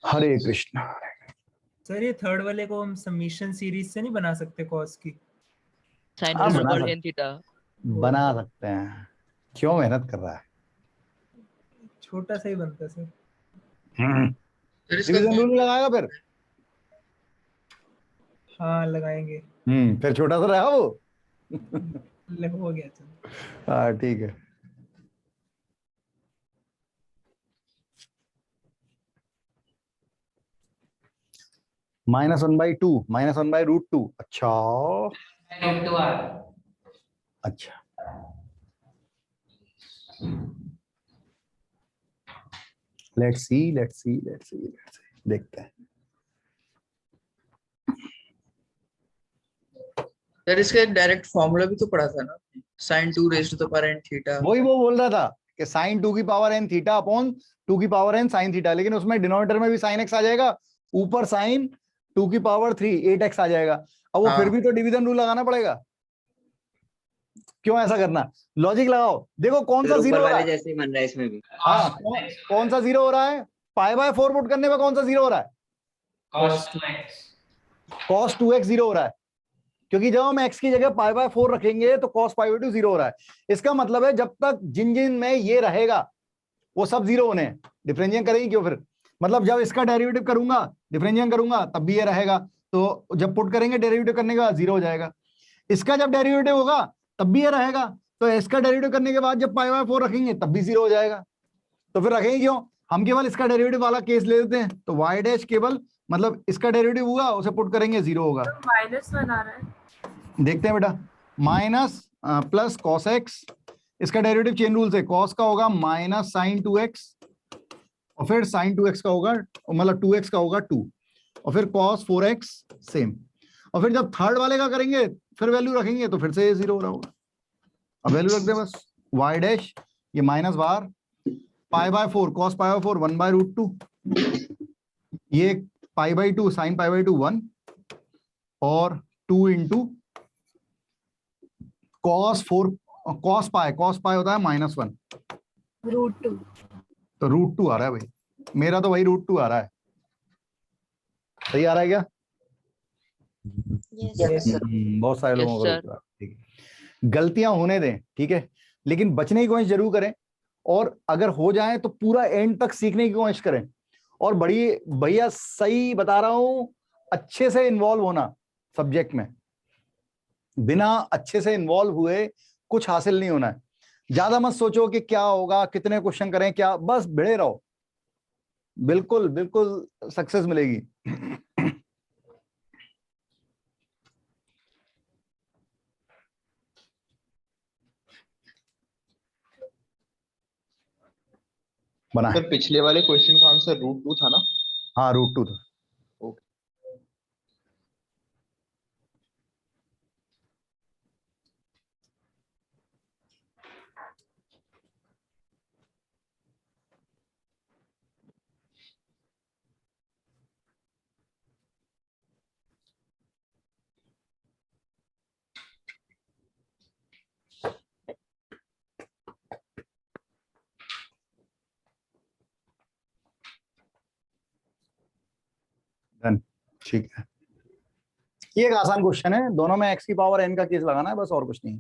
हरे कृष्ण। सर ये थर्ड वाले को हम समीशन सीरीज से नहीं बना सकते कॉस की? साइन हाँ, रेज़ बना पर सकते- n थीटा बना सकते हैं, क्यों मेहनत कर रहा है। छोटा सा ही बनता सर। डिवीजन रूल लगाएगा फिर? हाँ लगाएंगे। फिर छोटा सा रहा वो। हो गया सर। हाँ ठीक है। -1/2 -1/√2। अच्छा अच्छा, लेट्स सी देखते हैं। सर इसका एक डायरेक्ट फॉर्मूला भी तो पढ़ा था ना, sin 2 raised to the power n theta. वही वो बोल रहा था कि sin 2 की पावर n थीटा अपॉन 2 की पावर n sin थीटा, लेकिन उसमें डिनोमिनेटर में भी sin x आ जाएगा, ऊपर sin 2 की पावर 3 8x आ जाएगा। अब वो फिर भी तो डिवीजन रूल लगाना पड़ेगा। क्यों ऐसा करना, लॉजिक लगाओ। देखो कौन सा जीरो हो रहा है, जैसे ही बन रहा है इसमें भी। हाँ कौन सा जीरो हो रहा है, π/4 पुट करने पे कौन सा जीरो हो रहा है, cos 2x जीरो हो रहा है, क्योंकि जब हम x की जगह π/4 रखेंगे तो cos π/2 जीरो हो रहा है। इसका मतलब है जब तक जिन जिन में ये रहेगा वो सब जीरो होने हैं। डिफरेंशिएट करेंगे क्यों फिर, मतलब जब इसका डेरिवेटिव करूंगा, डिफरेंशिएट करूंगा तब भी ये रहेगा, तो जब पुट करेंगे डेरिवेटिव करने के बाद जीरो हो जाएगा। इसका जब डेरिवेटिव होगा तब भी ये रहेगा, तो इसका डेरिवेटिव करने के बाद जब π/4 रखेंगे तब भी जीरो हो जाएगा। तो फिर रखेंगे क्यों, हम केवल इसका डेरिवेटिव वाला केस ले लेते हैं, तो y डैश केवल मतलब इसका डेरिवेटिव हुआ उसे पुट करेंगे जीरो होगा। -1 आ रहा है, देखते हैं बेटा, माइनस प्लस cos x, इसका डेरिवेटिव चेन रूल से cos का होगा माइनस sin 2x, और फिर sin 2x का होगा मतलब 2x का होगा 2, और फिर cos 4x सेम, और फिर जब थर्ड वाले का करेंगे फिर वैल्यू रखेंगे तो फिर से ये जीरो हो रहा होगा। अब वैल्यू रख दे बस, y डैश ये माइनस बार π/4 cos π/4 1/√2, ये π/2 sin π/2 1, और 2 इंटू cos π होता है -1, √2 तो √2 आ रहा है भाई, मेरा तो वही √2 आ रहा है। सही आ रहा है क्या? बहुत सारे लोगों को √2 ठीक है। गलतियां होने दें, ठीक है, लेकिन बचने की कोशिश जरूर करें, और अगर हो जाए तो पूरा एंड तक सीखने की कोशिश करें। और बड़ी भैया सही बता रहा हूं, अच्छे से इन्वॉल्व होना सब्जेक्ट में, बिना अच्छे से इन्वॉल्व हुए कुछ हासिल नहीं होना है। ज्यादा मत सोचो कि क्या होगा, कितने क्वेश्चन करें, क्या, बस भिड़े रहो, बिल्कुल बिल्कुल सक्सेस मिलेगी। बना सर पिछले वाले क्वेश्चन का आंसर √2 था ना? हाँ √2 था। ठीक है, ये एक आसान क्वेश्चन है, दोनों में x की पावर n का केस लगाना है बस, और कुछ नहीं।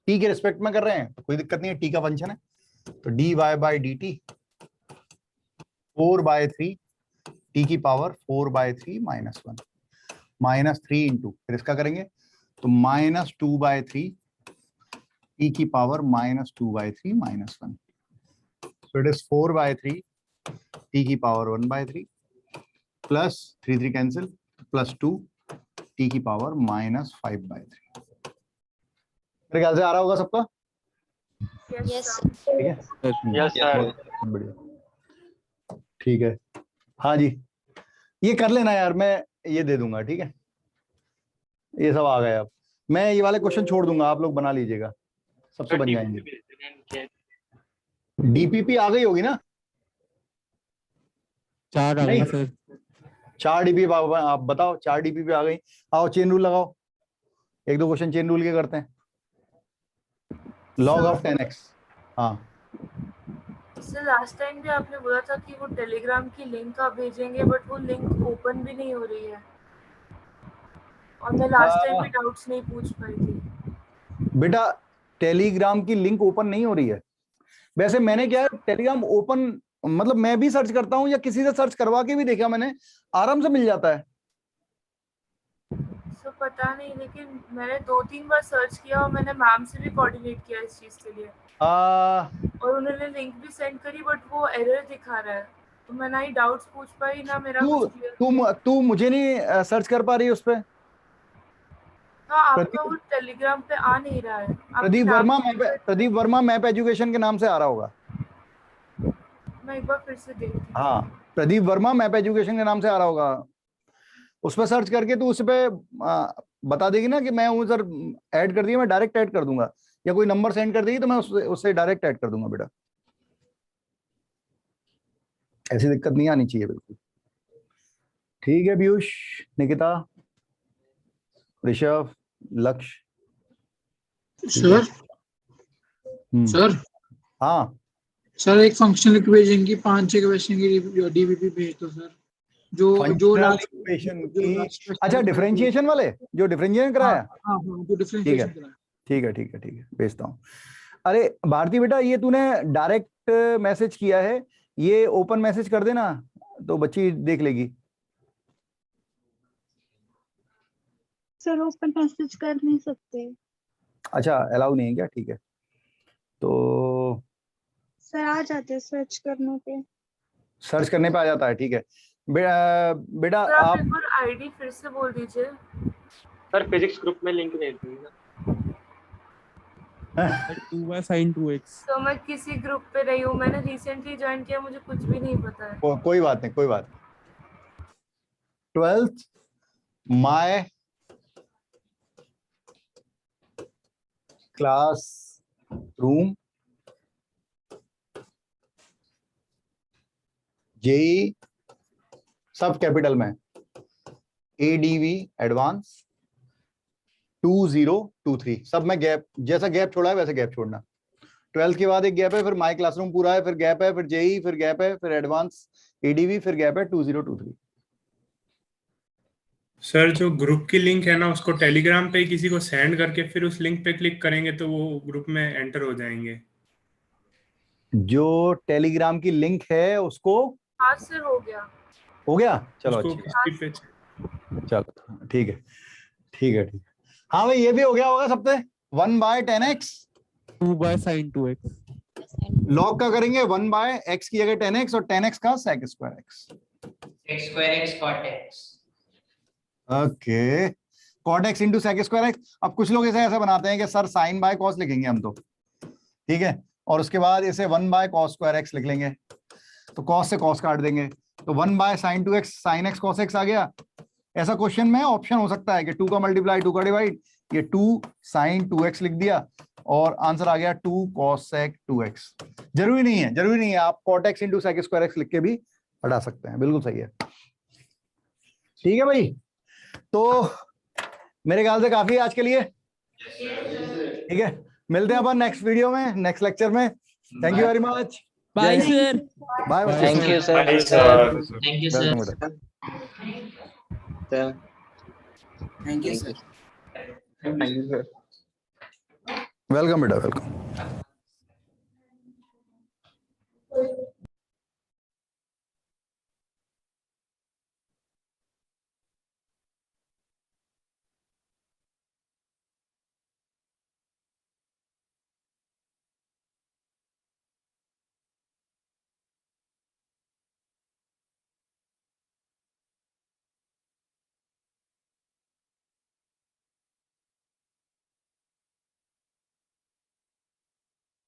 t के रिस्पेक्ट में कर रहे हैं, कोई दिक्कत नहीं है, t का फंक्शन है, तो dy/dt 4/3 t की पावर 4/3 -1 -3 इंटू, फिर इसका करेंगे तो -2/3 t की power -2/3 -1, so it is 4/3 t की power 1/3 plus 3 3 cancel plus 2 t की पावर -5/3। मेरे ख्याल से आ रहा होगा सबका? यस ठीक है, यस सर, बढ़िया, ठीक है। हाँ जी, ये कर लेना यार, मैं ये दे दूंगा, ठीक है, ये सब आ गए। अब मैं ये वाले क्वेश्चन छोड़ दूंगा, आप लोग बना लीजिएगा, सबसे बन जाएंगे। डीपीपी आ गई होगी ना? 4 आ गई सर। 4 डीपीपी आप बताओ, 4 डीपीपी आ गई। आओ चेन रूल लगाओ, एक दो क्वेश्चन चेन रूल के करते हैं। लॉग ऑफ 10x, हाँ सर लास्ट टाइम भी आपने बोला था कि वो टेलीग्राम की लिंक आप भेजेंगे, बट वो लिंक ओपन भी नहीं हो रही है, और मैं लास्ट टाइम भी डाउट्स नहीं पूछ पाई थी। बेटा टेलीग्राम की लिंक ओपन नहीं हो रही है। वैसे मैंने क्या है, टेलीग्राम ओपन मतलब मैं भी सर्च करता हूं या किसी से सर्च करवा के भी देखा मैंने, आराम से मिल जाता है। सर पता नहीं, लेकिन मैंने 2-3 बार सर्च किया और मैंने मैम से भी कोऑर्डिनेट किया इस चीज के लिए, और उन्होंने लिंक भी सेंड करी, बट वो एरर दिखा रहा है, तो मैं ना ही डाउट्स पूछ पाई ना मेरा कुछ क्लियर। तू मुझे नहीं सर्च कर पा रही उस पे? हाँ, आपका वो टेलीग्राम पे आ नहीं रहा है। प्रदीप वर्मा मैप एजुकेशन के नाम से आ रहा होगा। मैं एक बार फिर से देखती हूँ। हाँ, प्रदीप वर्मा मैप एजुकेशन के नाम से आ रहा होगा। उस पर सर्च करके तू उस पे बता देगी ना कि मैं हूँ सर, ऐड कर दिया, मैं डायरेक्ट ऐड कर दूंगा, या कोई नंबर सेंड कर देगी तो मैं उससे डायरेक्ट ऐड कर दूंगा। बेटा ऐसी दिक्कत नहीं आनी चाहिए बिल्कुल। ठीक है पीयूष, निकिता, ऋषभ, लक्ष्य। सर सर हाँ सर, एक फंक्शनल इक्वेशन की 5-6 क्वेश्चन की डीबीपी भेज दो सर, जो लास्ट इक्वेशन की। अच्छा, डिफरेंशिएशन वाले जो डिफरेंशिएशन कराया। हाँ, जो डिफरेंशिएशन कराया। ठीक है भेजता हूँ। अरे भारती बेटा, ये तूने डायरेक्ट मैसेज किया है, ये ओपन मैसेज कर देना तो बच्ची देख लेगी। सर ओपन मैसेज कर नहीं सकते। अच्छा, अलाउ नहीं है क्या? ठीक है, तो सर आ जाते हैं सर्च करने पे। सर्च करने पे आ जाता है। ठीक है बेटा आप एक बार आईडी फिर से बोल दीजिए सर। फिजिक्स ग्रुप में लिंक भेज दीजिए। 2/sin 2x। तो मैं किसी ग्रुप पे रही हूँ, मैंने रिसेंटली ज्वाइन किया, मुझे कुछ भी नहीं पता है। कोई बात नहीं, कोई बात नहीं। 12th my classroom JEE सब कैपिटल में, ADV एडवांस 2023 सब में गैप, जैसा गैप छोड़ा है वैसे गैप छोड़ना। 12th के बाद एक गैप है, फिर माय क्लासरूम पूरा है, फिर गैप है, फिर जेई, फिर गैप है, फिर एडवांस ADV, फिर गैप है 2023। सर जो ग्रुप की लिंक है ना, उसको टेलीग्राम पे किसी को सेंड करके फिर उस लिंक पे क्लिक करेंगे तो वो ग्रुप में एंटर हो जाएंगे। जो टेलीग्राम की लिंक है उसको, हाँ सर हो गया। चलो अच्छी, चलो ठीक है। हाँ भाई, ये भी हो गया होगा सबसे। 1/10x 2/sin 2x। लॉग का करेंगे 1/x की जगह 10x, और 10x का sec square x। sec square x cot x। Okay, cot x into sec square x। अब कुछ लोग इसे ऐसा बनाते हैं कि सर sin by cos लिखेंगे हम तो, ठीक है, और उसके बाद इसे 1/cos square x लिख लेंगे, तो cos से cos काट देंगे, तो 1/sin 2x sin x cos x आ गया। ऐसा क्वेश्चन में ऑप्शन हो सकता है कि 2 का मल्टीप्लाई 2 का डिवाइड, ये 2 sin 2x लिख दिया और आंसर आ गया 2 cos sec 2x। जरूरी नहीं है, आप cot x into sec square x लिख के भी हटा सकते हैं, बिल्कुल सही है। ठीक है भाई, तो मेरे ख्याल से काफी है आज के लिए। ठीक है, मिलते हैं अपन नेक्स्ट वीडियो में, नेक्स्ट लेक्चर में। Thank you very much. Bye sir. Bye. Thank you sir. Thank you sir. Thank you sir. Welcome बेटा, वेलकम।